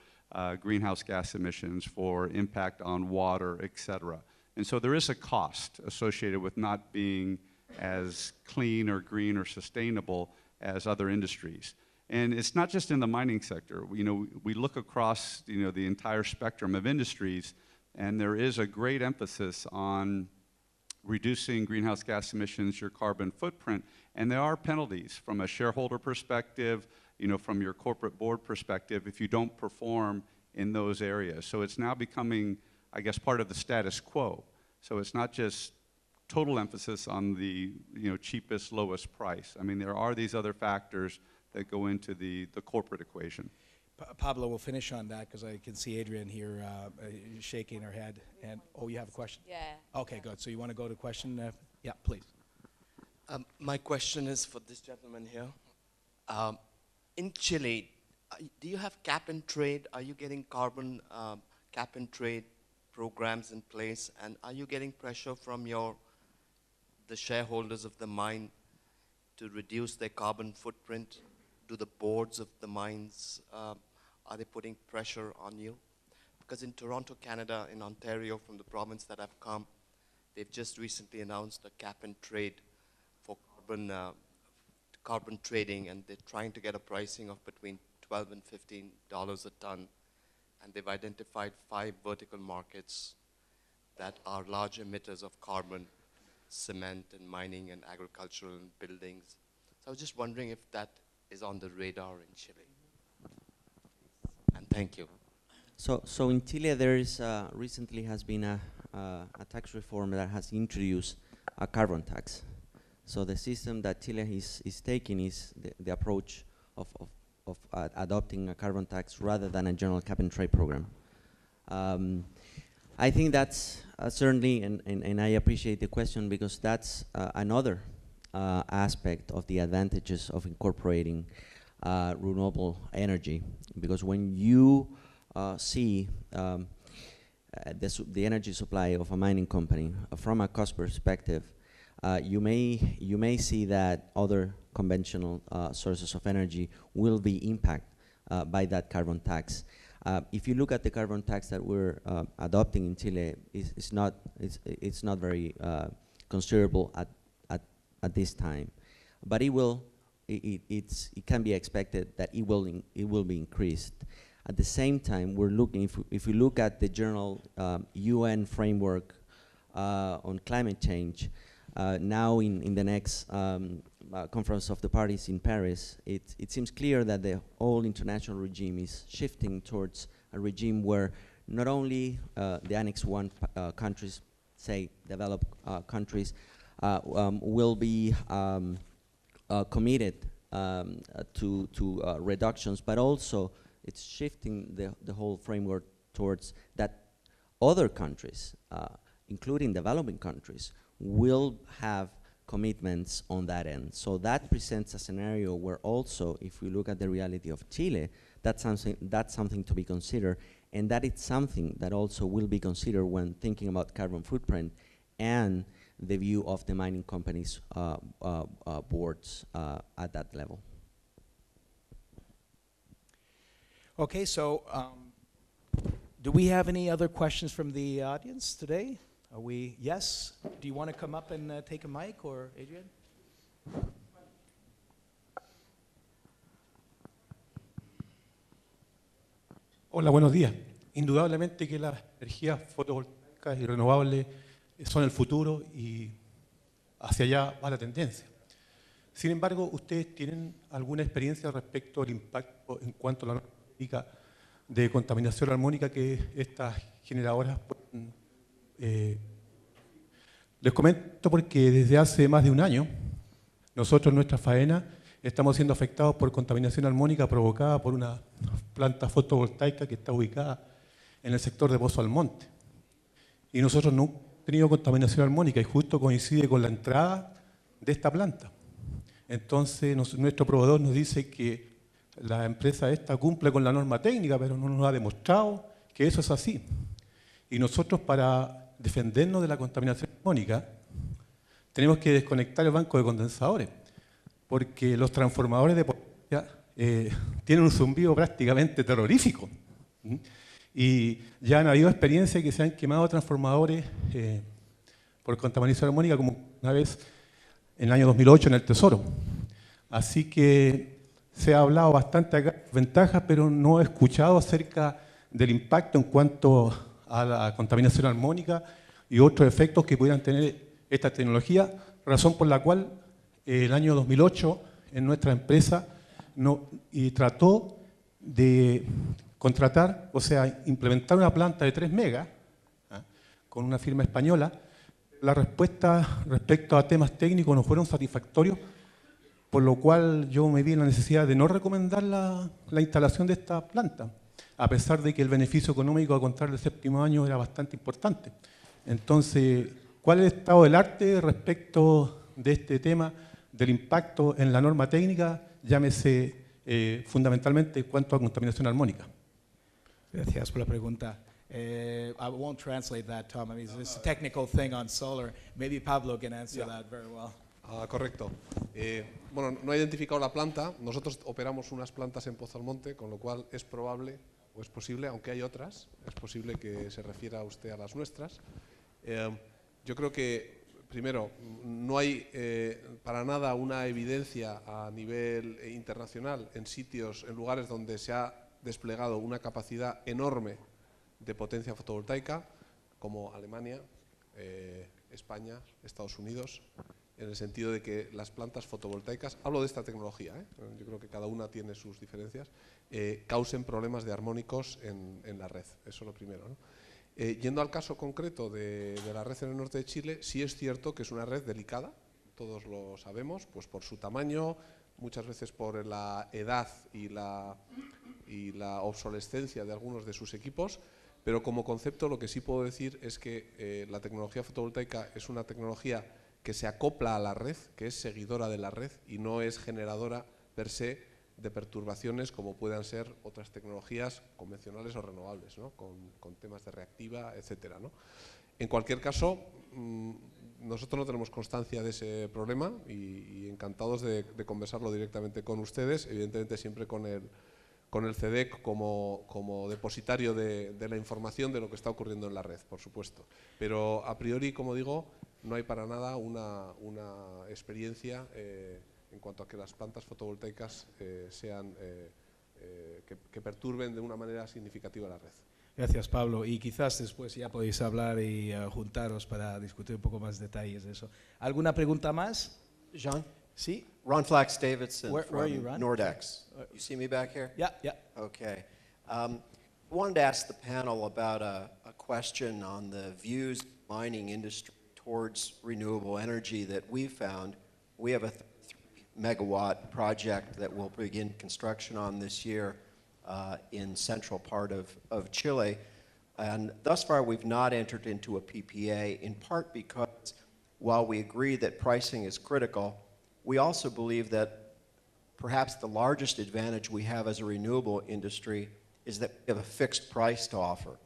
greenhouse gas emissions, for impact on water, et cetera. And so there is a cost associated with not being as clean or green or sustainable as other industries. And it's not just in the mining sector. We look across, the entire spectrum of industries, and there is a great emphasis on reducing greenhouse gas emissions, your carbon footprint, and there are penalties from a shareholder perspective, from your corporate board perspective, if you don't perform in those areas. So it's now becoming, I guess, part of the status quo. So it's not just total emphasis on the cheapest, lowest price. I mean, there are these other factors that go into the corporate equation. Pablo, we'll finish on that because I can see Adrian here shaking her head. And you have a question? Yeah. Okay, good. So you want to go to question? Yeah, please. My question is for this gentleman here. In Chile, do you have cap and trade? Are you getting carbon cap and trade programs in place? And are you getting pressure from the shareholders of the mine to reduce their carbon footprint? Do the boards of the mines, are they putting pressure on you? Because in Toronto, Canada, in Ontario, from the province that I've come, they've just recently announced a cap and trade for carbon trading, and they're trying to get a pricing of between $12 and $15 a ton. And they've identified 5 vertical markets that are large emitters of carbon: cement and mining and agricultural and buildings. So I was just wondering if that is on the radar in Chile. And thank you. So in Chile, there is recently has been a tax reform that has introduced a carbon tax. So the system that Chile is taking is the approach of adopting a carbon tax rather than a general cap and trade program. I think that's certainly, and I appreciate the question, because that's another aspect of the advantages of incorporating renewable energy. Because when you see the energy supply of a mining company from a cost perspective, you may see that other conventional sources of energy will be impacted by that carbon tax. If you look at the carbon tax that we're adopting in Chile, it's not very considerable at this time, but it can be expected that it will be increased. At the same time, we're looking, if we look at the general UN framework on climate change, now in the next conference of the parties in Paris, it seems clear that the whole international regime is shifting towards a regime where not only the Annex 1 countries, say developed countries, will be committed to reductions, but also it's shifting the whole framework towards that other countries, including developing countries, will have commitments on that end. So that presents a scenario where also, if we look at the reality of Chile, that's something to be considered. And that is something that also will be considered when thinking about carbon footprint and the view of the mining companies' boards at that level. Okay, so do we have any other questions from the audience today? Are we, yes? Do you want to come up and take a mic, or Adrian? Hola, buenos días. Indudablemente que las energías fotovoltaicas y renovables son el futuro y hacia allá va la tendencia. Sin embargo, ¿ustedes tienen alguna experiencia respecto al impacto en cuanto a la norma de contaminación armónica que estas generadoras pueden? Les comento porque desde hace más de un año nosotros en nuestra faena estamos siendo afectados por contaminación armónica provocada por una planta fotovoltaica que está ubicada en el sector de Pozo Almonte. Y nosotros no hemos tenido contaminación armónica y justo coincide con la entrada de esta planta. Entonces nuestro proveedor nos dice que la empresa esta cumple con la norma técnica, pero no nos ha demostrado que eso es así. Y nosotros, para defendernos de la contaminación armónica, tenemos que desconectar el banco de condensadores, porque los transformadores de potencia tienen un zumbido prácticamente terrorífico. Y ya han habido experiencias que se han quemado transformadores por contaminación armónica, como una vez en el año 2008 en el Tesoro. Así que se ha hablado bastante acá de ventajas, pero no he escuchado acerca del impacto en cuanto a la contaminación armónica y otros efectos que pudieran tener esta tecnología, razón por la cual el año 2008 en nuestra empresa trató de contratar, o sea, implementar una planta de 3 megas con una firma española. La respuesta respecto a temas técnicos no fueron satisfactorios, por lo cual yo me vi en la necesidad de no recomendar la instalación de esta planta, a pesar de que el beneficio económico a contar del 7º año era bastante importante. Entonces, ¿cuál es el estado del arte respecto de este tema del impacto en la norma técnica, llámese fundamentalmente en cuanto a contaminación armónica? Gracias por la pregunta. I won't translate that, Tom. I mean, it's a technical thing on solar. Maybe Pablo can answer that very well. Correcto. Bueno, no he identificado la planta. Nosotros operamos unas plantas en Pozo Almonte, con lo cual es probable, o es posible, aunque hay otras, es posible que se refiera usted a las nuestras. Yo creo que, primero, no hay para nada una evidencia a nivel internacional en sitios, en lugares donde se ha desplegado una capacidad enorme de potencia fotovoltaica, como Alemania, España, Estados Unidos, en el sentido de que las plantas fotovoltaicas, hablo de esta tecnología, yo creo que cada una tiene sus diferencias, causen problemas de armónicos en la red, eso es lo primero, ¿no? Yendo al caso concreto de la red en el norte de Chile, sí es cierto que es una red delicada, todos lo sabemos, pues por su tamaño, muchas veces por la edad y la obsolescencia de algunos de sus equipos, pero como concepto lo que sí puedo decir es que la tecnología fotovoltaica es una tecnología que se acopla a la red, que es seguidora de la red y no es generadora per se de perturbaciones como puedan ser otras tecnologías convencionales o renovables, ¿no? con temas de reactiva, etcétera, ¿no? En cualquier caso, nosotros no tenemos constancia de ese problema y encantados de conversarlo directamente con ustedes, evidentemente siempre con el CEDEC como depositario de la información de lo que está ocurriendo en la red, por supuesto. Pero a priori, como digo, no hay para nada una experiencia en cuanto a que las plantas fotovoltaicas que perturben de una manera significativa la red. Gracias, Pablo. Y quizás después ya podéis hablar y juntaros para discutir un poco más detalles de eso. ¿Alguna pregunta más? Jean? Sí. Ron Flax Davidson Where are you, from Ron? Nordex. You see me back here? Yeah, yeah. Okay. I wanted to ask the panel about a question on the views of the mining industry towards renewable energy that we found. We have a 3-megawatt project that we'll begin construction on this year in central part of Chile. And thus far, we've not entered into a PPA, in part because while we agree that pricing is critical, we also believe that perhaps the largest advantage we have as a renewable industry is that we have a fixed price to offer.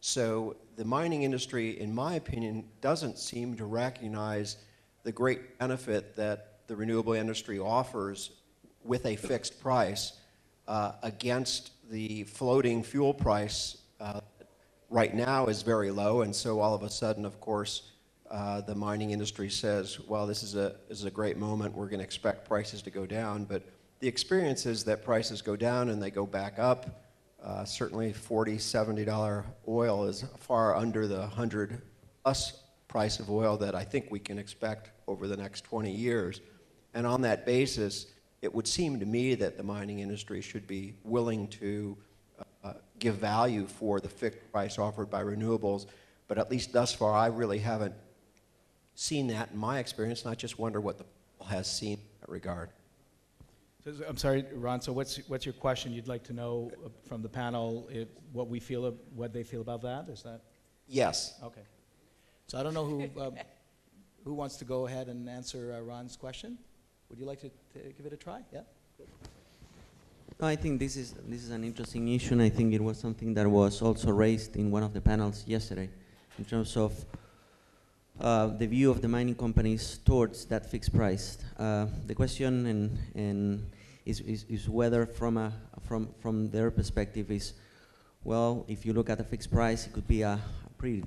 So the mining industry, in my opinion, doesn't seem to recognize the great benefit that the renewable industry offers with a fixed price against the floating fuel price right now is very low, and so all of a sudden, of course, the mining industry says, well, this is a great moment, we're going to expect prices to go down, but the experience is that prices go down and they go back up. Certainly $40, $70 oil is far under the 100 plus price of oil that I think we can expect over the next 20 years. And on that basis, it would seem to me that the mining industry should be willing to give value for the fixed price offered by renewables. But at least thus far, I really haven't seen that in my experience, and I just wonder what the panel has seen in that regard. I'm sorry, Ron, so what's your question? You'd like to know from the panel what they feel about that? Is that? Yes. Okay. So I don't know who wants to go ahead and answer Ron's question. Would you like to give it a try? Yeah. No, I think this is an interesting issue, and I think it was something that was also raised in one of the panels yesterday, in terms of the view of the mining companies towards that fixed price. The question is whether, from their perspective, is, well, if you look at the fixed price, it could be a pretty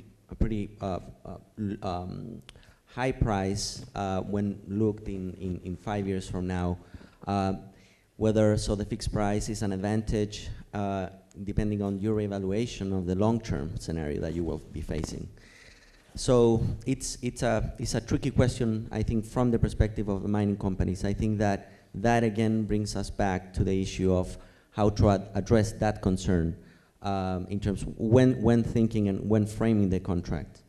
high price when looked in 5 years from now. Whether the fixed price is an advantage depending on your evaluation of the long-term scenario that you will be facing. So it's a tricky question, I think, from the perspective of the mining companies. I think that again brings us back to the issue of how to address that concern in terms of when thinking and when framing the contract.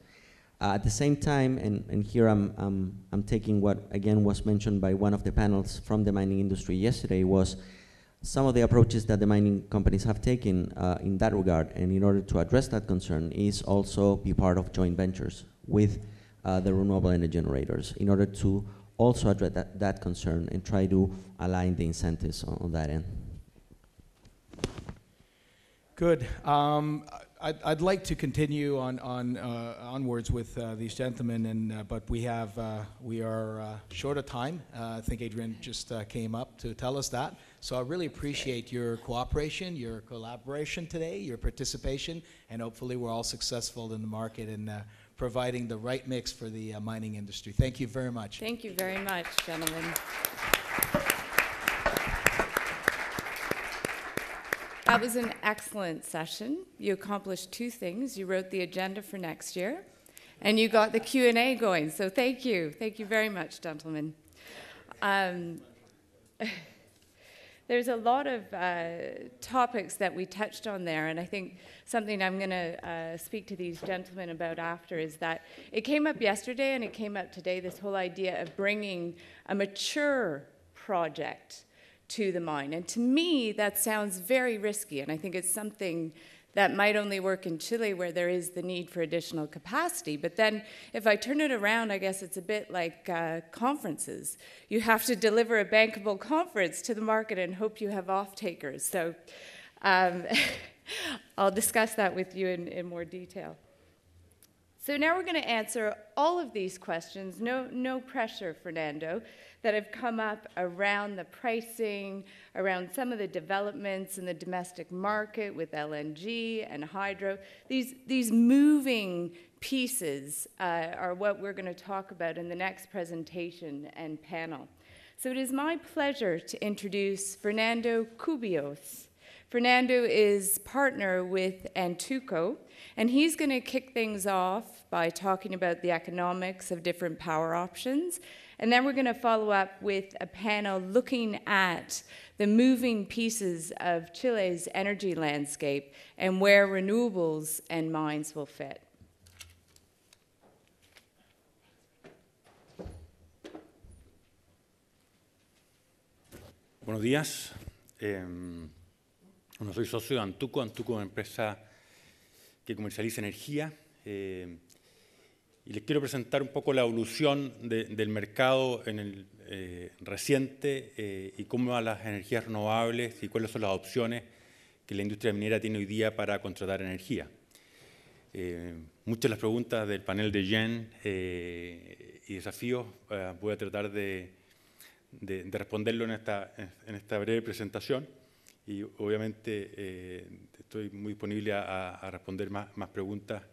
At the same time, and here I'm taking what again was mentioned by one of the panels from the mining industry yesterday, was some of the approaches that the mining companies have taken in that regard, and in order to address that concern, is also be part of joint ventures with the renewable energy generators in order to also address that concern and try to align the incentives on that end. Good. I'd like to continue onwards with these gentlemen, but we are short of time. I think Adrian just came up to tell us that. So I really appreciate your cooperation, your collaboration today, your participation, and hopefully we're all successful in the market in providing the right mix for the mining industry. Thank you very much. Thank you very much, gentlemen. That was an excellent session. You accomplished two things. You wrote the agenda for next year, and you got the Q&A going. So thank you. Thank you very much, gentlemen. There's a lot of topics that we touched on there, and I think something I'm going to speak to these gentlemen about after is that it came up yesterday and it came up today, this whole idea of bringing a mature project to the mine. And to me, that sounds very risky, and I think it's something that might only work in Chile where there is the need for additional capacity. But then if I turn it around, I guess it's a bit like conferences. You have to deliver a bankable conference to the market and hope you have off-takers. So I'll discuss that with you in more detail. So now we're going to answer all of these questions, no pressure, Fernando, that have come up around the pricing, around some of the developments in the domestic market with LNG and hydro. These moving pieces are what we're going to talk about in the next presentation and panel. So it is my pleasure to introduce Fernando Cubillos. Fernando is partner with Antuco, and he's going to kick things off by talking about the economics of different power options. And then we're going to follow up with a panel looking at the moving pieces of Chile's energy landscape and where renewables and mines will fit. Buenos días. Bueno, soy socio de Antuco. Antuco es una empresa que comercializa energía. Y les quiero presentar un poco la evolución del mercado en el reciente y cómo van las energías renovables y cuáles son las opciones que la industria minera tiene hoy día para contratar energía. Muchas de las preguntas del panel de Jen y desafíos voy a tratar de responderlo en esta breve presentación, y obviamente estoy muy disponible a responder más preguntas,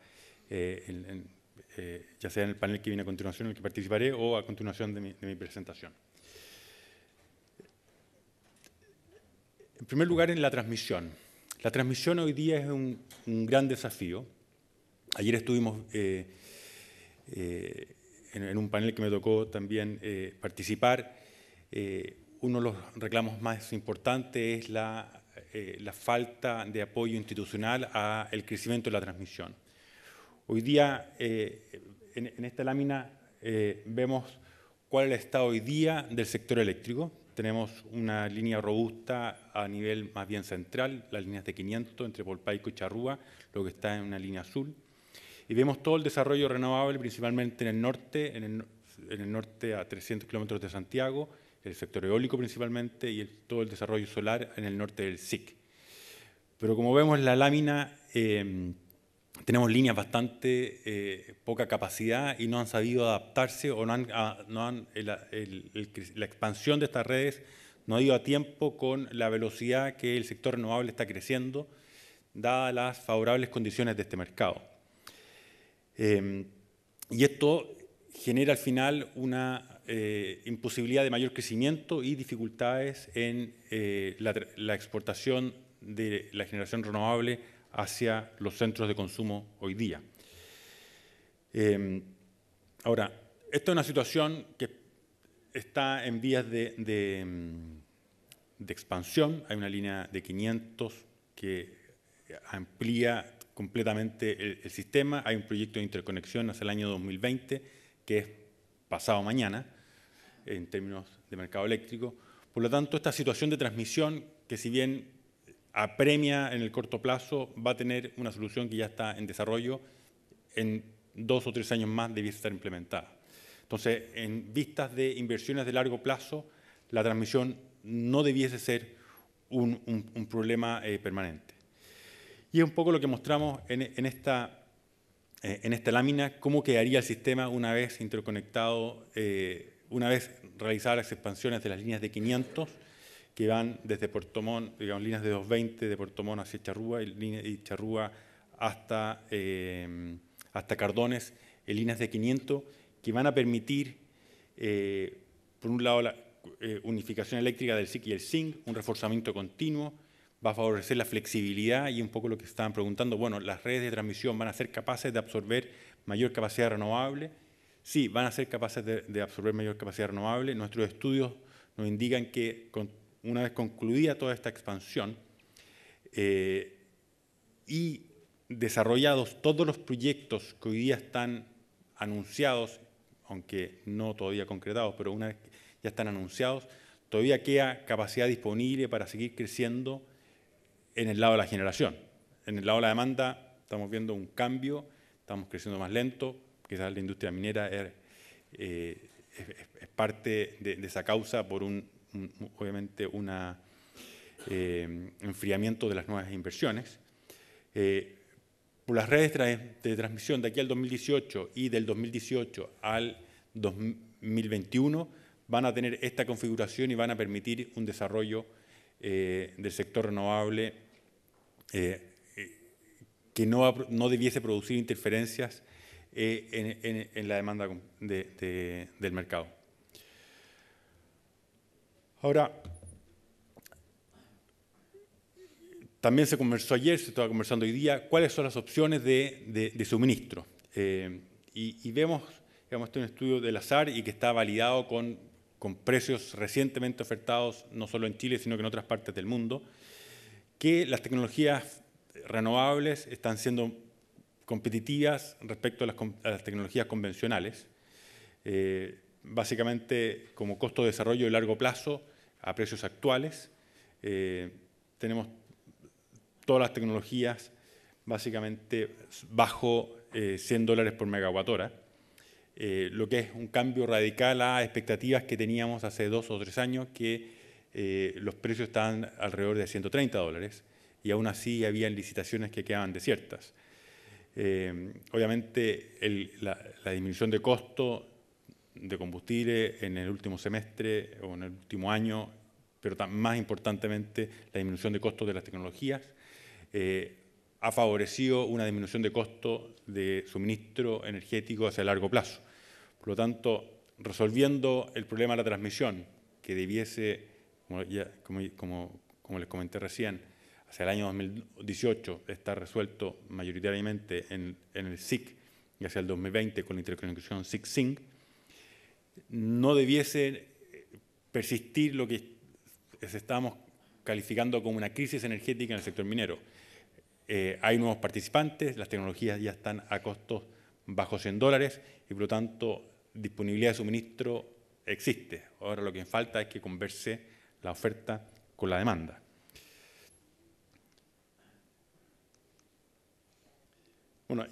ya sea en el panel que viene a continuación, en el que participaré, o a continuación de mi presentación. En primer lugar, en la transmisión. La transmisión hoy día es un gran desafío. Ayer estuvimos en un panel que me tocó también participar. Uno de los reclamos más importantes es la falta de apoyo institucional al crecimiento de la transmisión. Hoy día, en esta lámina, vemos cuál es el estado hoy día del sector eléctrico. Tenemos una línea robusta a nivel más bien central, las líneas de 500 entre Polpaico y Charrúa, lo que está en una línea azul. Y vemos todo el desarrollo renovable, principalmente en el norte a 300 kilómetros de Santiago, el sector eólico principalmente, y todo el desarrollo solar en el norte del SIC. Pero como vemos en la lámina, tenemos líneas bastante poca capacidad y no han sabido adaptarse, o la expansión de estas redes no ha ido a tiempo con la velocidad que el sector renovable está creciendo, dadas las favorables condiciones de este mercado. Y esto genera al final una imposibilidad de mayor crecimiento y dificultades en la exportación de la generación renovable hacia los centros de consumo hoy día. Ahora, esta es una situación que está en vías de expansión. Hay una línea de 500 que amplía completamente el sistema. Hay un proyecto de interconexión hacia el año 2020, que es pasado mañana, en términos de mercado eléctrico. Por lo tanto, esta situación de transmisión, que si bien apremia en el corto plazo, va a tener una solución que ya está en desarrollo, en 2 o 3 años más debiese estar implementada. Entonces, en vistas de inversiones de largo plazo, la transmisión no debiese ser un problema permanente. Y es un poco lo que mostramos en esta lámina, cómo quedaría el sistema una vez interconectado, una vez realizadas las expansiones de las líneas de 500, que van desde Puerto Montt, digamos, líneas de 220 de Puerto Montt hacia Charrúa y Charrúa hasta Cardones, en líneas de 500, que van a permitir, por un lado, la unificación eléctrica del SIC y el SINC, un reforzamiento continuo, va a favorecer la flexibilidad, y un poco lo que estaban preguntando, bueno, ¿las redes de transmisión van a ser capaces de absorber mayor capacidad renovable? Sí, van a ser capaces de absorber mayor capacidad renovable. Nuestros estudios nos indican que una vez concluida toda esta expansión y desarrollados todos los proyectos que hoy día están anunciados, aunque no todavía concretados, pero una vez que ya están anunciados, todavía queda capacidad disponible para seguir creciendo en el lado de la generación. En el lado de la demanda estamos viendo un cambio, estamos creciendo más lento, quizás la industria minera es parte de esa causa por obviamente un enfriamiento de las nuevas inversiones. Por las redes de transmisión de aquí al 2018 y del 2018 al 2021 van a tener esta configuración y van a permitir un desarrollo del sector renovable que no debiese producir interferencias en la demanda del mercado. Ahora, también se conversó ayer, se estaba conversando hoy día, cuáles son las opciones de suministro. Y vemos, digamos, este es un estudio del azar y que está validado con precios recientemente ofertados, no solo en Chile, sino que en otras partes del mundo, que las tecnologías renovables están siendo competitivas respecto a las tecnologías convencionales, básicamente como costo de desarrollo de largo plazo a precios actuales. Tenemos todas las tecnologías básicamente bajo $100 por megawatt hora, lo que es un cambio radical a expectativas que teníamos hace 2 o 3 años, que los precios estaban alrededor de $130, y aún así habían licitaciones que quedaban desiertas. Obviamente la disminución de costo de combustible en el último semestre o en el último año, pero más importantemente la disminución de costos de las tecnologías, ha favorecido una disminución de costo de suministro energético hacia largo plazo. Por lo tanto, resolviendo el problema de la transmisión, que debiese, como les comenté recién, hacia el año 2018 estar resuelto mayoritariamente en el SIC y hacia el 2020 con la interconexión SIC-SINC, no debiese persistir lo que estamos calificando como una crisis energética en el sector minero. Hay nuevos participantes, las tecnologías ya están a costos bajo $100 y por lo tanto disponibilidad de suministro existe. Ahora lo que falta es que converse la oferta con la demanda. Bueno,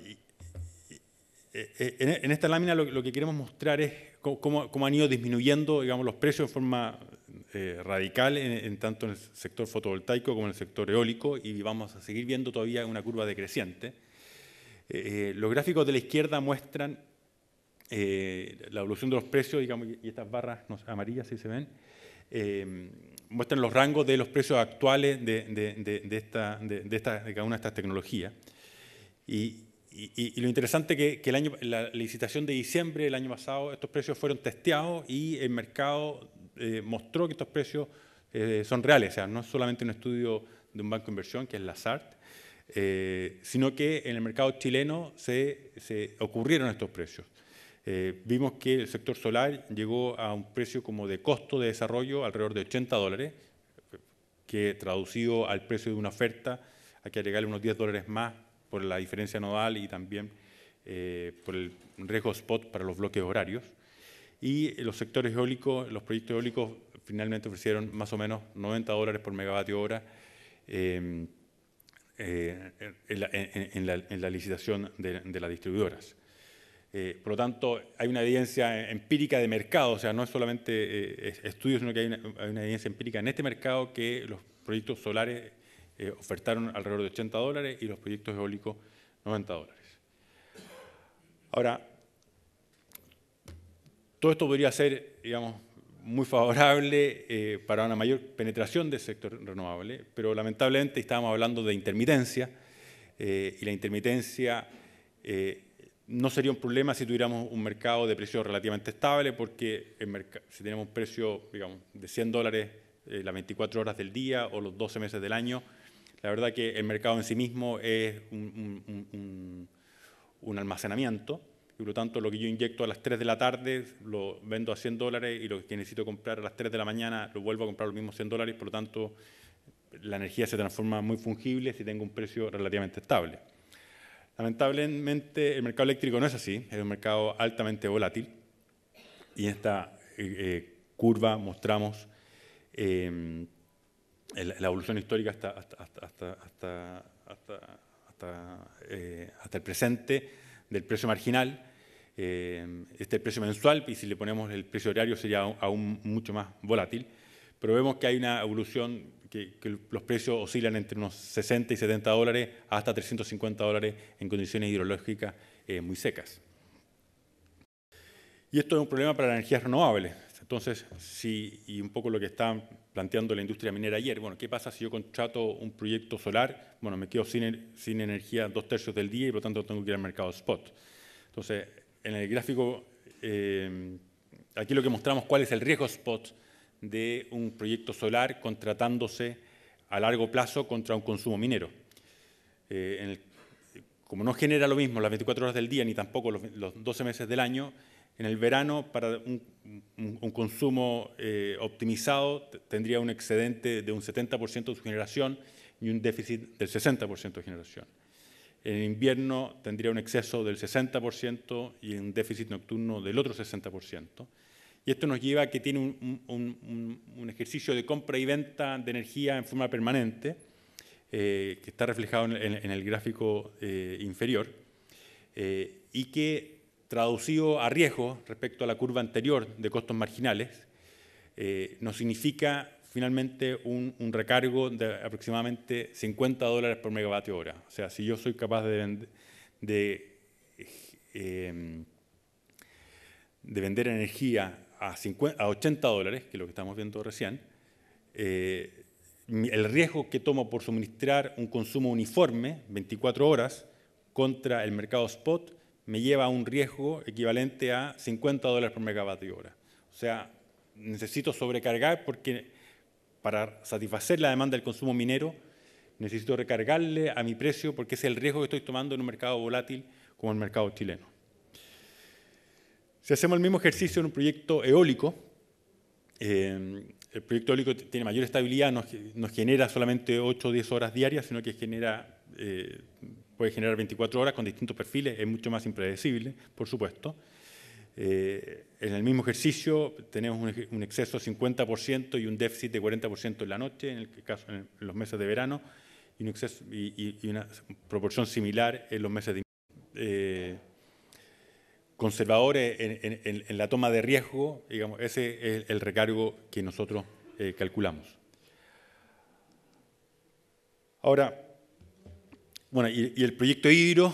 en esta lámina lo que queremos mostrar es cómo han ido disminuyendo, digamos, los precios de forma radical tanto en el sector fotovoltaico como en el sector eólico, y vamos a seguir viendo todavía una curva decreciente. Los gráficos de la izquierda muestran la evolución de los precios, digamos, y estas barras amarillas, si se ven, muestran los rangos de los precios actuales de cada una de estas tecnologías. Y lo interesante que la licitación de diciembre del año pasado, estos precios fueron testeados y el mercado mostró que estos precios son reales. O sea, no es solamente un estudio de un banco de inversión, que es la SART, sino que en el mercado chileno se ocurrieron estos precios. Vimos que el sector solar llegó a un precio como de costo de desarrollo alrededor de $80, que traducido al precio de una oferta hay que agregarle unos $10 más por la diferencia nodal y también por el riesgo spot para los bloques horarios. Y los sectores eólicos, los proyectos eólicos finalmente ofrecieron más o menos $90 por megavatio hora en la licitación de las distribuidoras. Por lo tanto, hay una evidencia empírica de mercado, o sea, no es solamente estudios, sino que hay una evidencia empírica en este mercado que los proyectos solares ofertaron alrededor de $80 y los proyectos eólicos $90. Ahora, todo esto podría ser, digamos, muy favorable para una mayor penetración del sector renovable, pero lamentablemente estábamos hablando de intermitencia y la intermitencia no sería un problema si tuviéramos un mercado de precios relativamente estable, porque si tenemos un precio, digamos, de $100 las 24 horas del día o los 12 meses del año, la verdad que el mercado en sí mismo es un almacenamiento, y por lo tanto lo que yo inyecto a las 3 de la tarde lo vendo a $100 y lo que necesito comprar a las 3 de la mañana lo vuelvo a comprar los mismos $100, por lo tanto la energía se transforma muy fungible si tengo un precio relativamente estable. Lamentablemente el mercado eléctrico no es así, es un mercado altamente volátil, y en esta curva mostramos la evolución histórica hasta el presente del precio marginal. Este es el precio mensual, y si le ponemos el precio horario sería aún mucho más volátil, pero vemos que hay una evolución que los precios oscilan entre unos $60 y $70 hasta $350 en condiciones hidrológicas muy secas. Y esto es un problema para las energías renovables. Entonces, y un poco lo que estaba planteando la industria minera ayer, bueno, ¿qué pasa si yo contrato un proyecto solar? Bueno, me quedo sin energía 2/3 del día y por lo tanto tengo que ir al mercado spot. Entonces, en el gráfico, aquí lo que mostramos cuál es el riesgo spot de un proyecto solar contratándose a largo plazo contra un consumo minero. Como no genera lo mismo las 24 horas del día ni tampoco los 12 meses del año, en el verano para un consumo optimizado tendría un excedente de un 70% de su generación y un déficit del 60% de generación. En invierno tendría un exceso del 60% y un déficit nocturno del otro 60%. Y esto nos lleva a que tiene un ejercicio de compra y venta de energía en forma permanente, que está reflejado en el gráfico inferior, y que, traducido a riesgo respecto a la curva anterior de costos marginales, nos significa finalmente un recargo de aproximadamente $50 por megavatio hora. O sea, si yo soy capaz de vender energía a $80, que es lo que estamos viendo recién, el riesgo que tomo por suministrar un consumo uniforme, 24 horas, contra el mercado spot, me lleva a un riesgo equivalente a $50 por megavatio hora. O sea, necesito sobrecargar porque para satisfacer la demanda del consumo minero, necesito recargarle a mi precio porque ese es el riesgo que estoy tomando en un mercado volátil como el mercado chileno. Si hacemos el mismo ejercicio en un proyecto eólico, el proyecto eólico tiene mayor estabilidad, no genera solamente 8 o 10 horas diarias, sino que puede generar 24 horas con distintos perfiles, es mucho más impredecible, por supuesto. En el mismo ejercicio tenemos un exceso de 50% y un déficit de 40% en la noche, en los meses de verano, y una proporción similar en los meses de conservadores en la toma de riesgo, digamos, ese es el recargo que nosotros calculamos. Ahora, bueno, y el proyecto hídrico,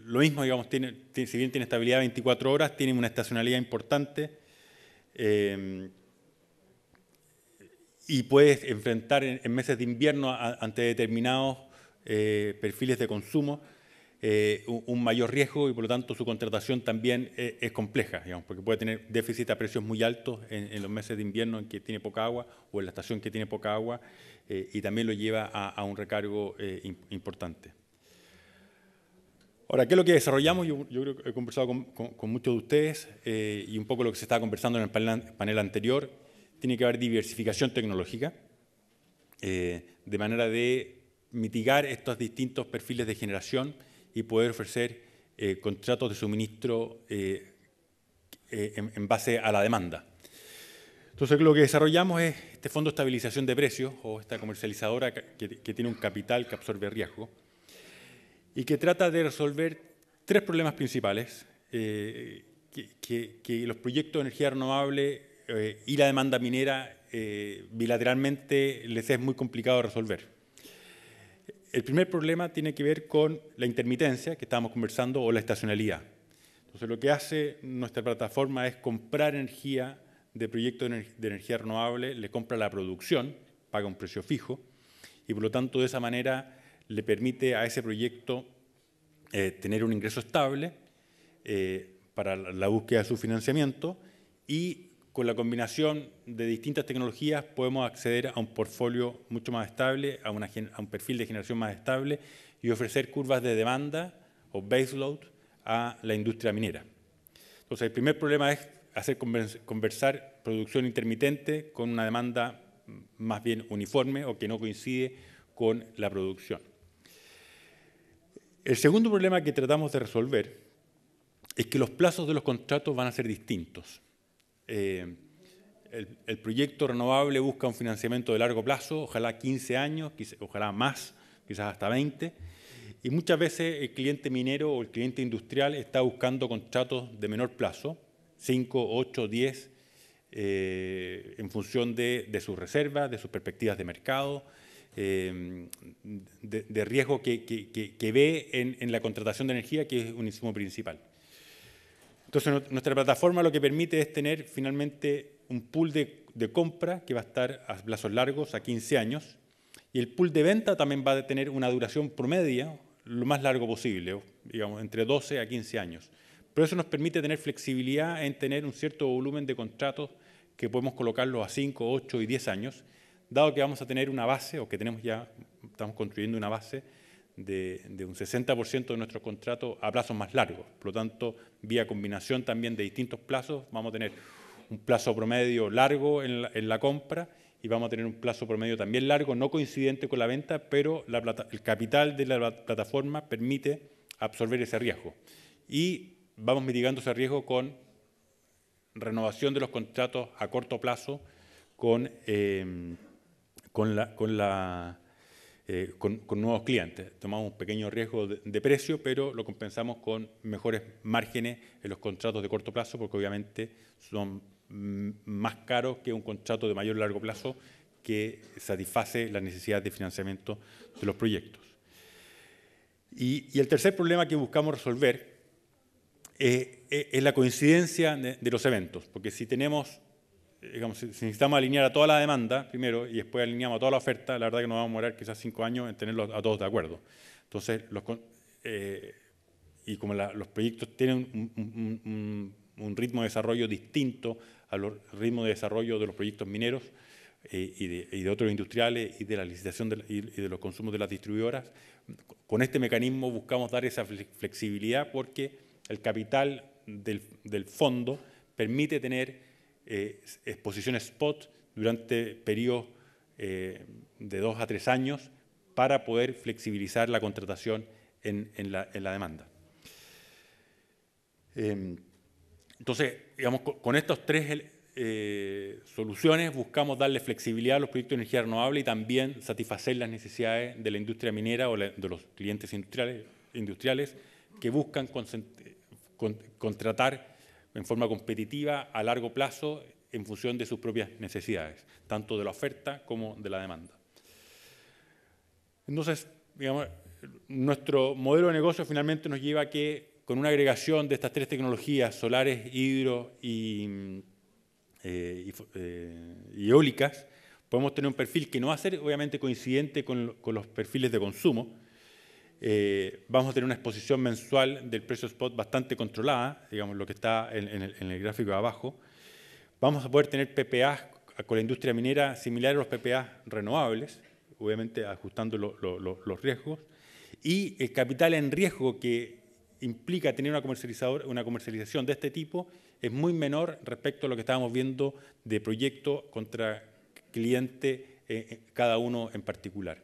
lo mismo, digamos, si bien tiene estabilidad 24 horas, tiene una estacionalidad importante y puede enfrentar en meses de invierno ante determinados perfiles de consumo un mayor riesgo y por lo tanto su contratación también es compleja, digamos, porque puede tener déficit a precios muy altos en los meses de invierno en que tiene poca agua o en la estación que tiene poca agua y también lo lleva a un recargo importante. Ahora, ¿qué es lo que desarrollamos? Yo creo que he conversado con muchos de ustedes y un poco lo que se estaba conversando en el panel anterior, tiene que haber diversificación tecnológica de manera de mitigar estos distintos perfiles de generación y poder ofrecer contratos de suministro en base a la demanda. Entonces, lo que desarrollamos es este fondo de estabilización de precios o esta comercializadora que tiene un capital que absorbe riesgo y que trata de resolver tres problemas principales que los proyectos de energía renovable y la demanda minera bilateralmente les es muy complicado de resolver. El primer problema tiene que ver con la intermitencia que estábamos conversando o la estacionalidad. Entonces, lo que hace nuestra plataforma es comprar energía de proyectos de energía renovable, le compra la producción, paga un precio fijo y por lo tanto de esa manera le permite a ese proyecto tener un ingreso estable para la búsqueda de su financiamiento y con la combinación de distintas tecnologías podemos acceder a un portfolio mucho más estable, a un perfil de generación más estable y ofrecer curvas de demanda o baseload a la industria minera. Entonces, el primer problema es hacer conversar producción intermitente con una demanda más bien uniforme o que no coincide con la producción. El segundo problema que tratamos de resolver es que los plazos de los contratos van a ser distintos. El proyecto renovable busca un financiamiento de largo plazo, ojalá 15 años, ojalá más, quizás hasta 20, y muchas veces el cliente minero o el cliente industrial está buscando contratos de menor plazo, 5, 8, 10, en función de sus reservas, de sus perspectivas de mercado, de riesgo que ve en la contratación de energía, que es un insumo principal. Entonces, nuestra plataforma lo que permite es tener finalmente un pool de compra que va a estar a plazos largos, a 15 años, y el pool de venta también va a tener una duración promedia lo más largo posible, digamos, entre 12 a 15 años. Pero eso nos permite tener flexibilidad en tener un cierto volumen de contratos que podemos colocarlos a 5, 8 y 10 años, dado que vamos a tener una base, o que estamos construyendo una base de un 60% de nuestros contratos a plazos más largos. Por lo tanto, vía combinación también de distintos plazos, vamos a tener un plazo promedio largo en la compra y vamos a tener un plazo promedio también largo, no coincidente con la venta, pero el capital de la plataforma permite absorber ese riesgo. Y vamos mitigando ese riesgo con renovación de los contratos a corto plazo con nuevos clientes. Tomamos un pequeño riesgo de precio, pero lo compensamos con mejores márgenes en los contratos de corto plazo, porque obviamente son más caro que un contrato de mayor o largo plazo que satisface las necesidades de financiamiento de los proyectos. Y el tercer problema que buscamos resolver es la coincidencia de los eventos, porque si tenemos, digamos, si necesitamos alinear a toda la demanda primero y después alineamos a toda la oferta, la verdad que nos vamos a demorar quizás 5 años en tenerlos a todos de acuerdo. Entonces, y como los proyectos tienen un ritmo de desarrollo distinto a los ritmos de desarrollo de los proyectos mineros y de otros industriales y de la licitación y de los consumos de las distribuidoras, con este mecanismo buscamos dar esa flexibilidad porque el capital del fondo permite tener exposiciones spot durante periodos de 2 a 3 años para poder flexibilizar la contratación en la demanda. Entonces, digamos, con estas 3 soluciones buscamos darle flexibilidad a los proyectos de energía renovable y también satisfacer las necesidades de la industria minera o de los clientes industriales que buscan contratar en forma competitiva a largo plazo en función de sus propias necesidades, tanto de la oferta como de la demanda. Entonces, digamos, nuestro modelo de negocio finalmente nos lleva a que con una agregación de estas 3 tecnologías, solares, hidro y eólicas, podemos tener un perfil que no va a ser obviamente coincidente con los perfiles de consumo. Vamos a tener una exposición mensual del precio spot bastante controlada, digamos lo que está en el gráfico de abajo. Vamos a poder tener PPAs con la industria minera similares a los PPAs renovables, obviamente ajustando los riesgos, y el capital en riesgo que implica tener una comercialización de este tipo es muy menor respecto a lo que estábamos viendo de proyecto contra cliente, cada uno en particular.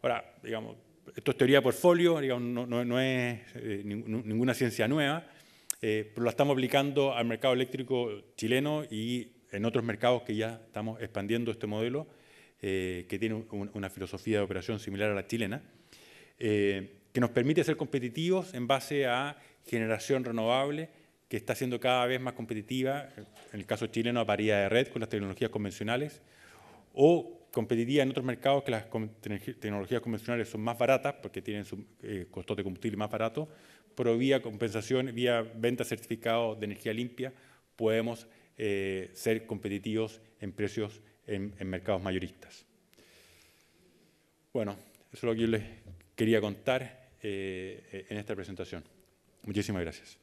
Ahora, digamos, esto es teoría de portfolio, digamos, no es ninguna ciencia nueva, pero la estamos aplicando al mercado eléctrico chileno y en otros mercados que ya estamos expandiendo este modelo, que tiene una filosofía de operación similar a la chilena, que nos permite ser competitivos en base a generación renovable, que está siendo cada vez más competitiva, en el caso chileno a paridad de red con las tecnologías convencionales, o competitiva en otros mercados que las tecnologías convencionales son más baratas, porque tienen sus costos de combustible más baratos, pero vía compensación, vía venta de certificados de energía limpia, podemos ser competitivos en precios en mercados mayoristas. Bueno, eso es lo que yo les quería contar en esta presentación. Muchísimas gracias.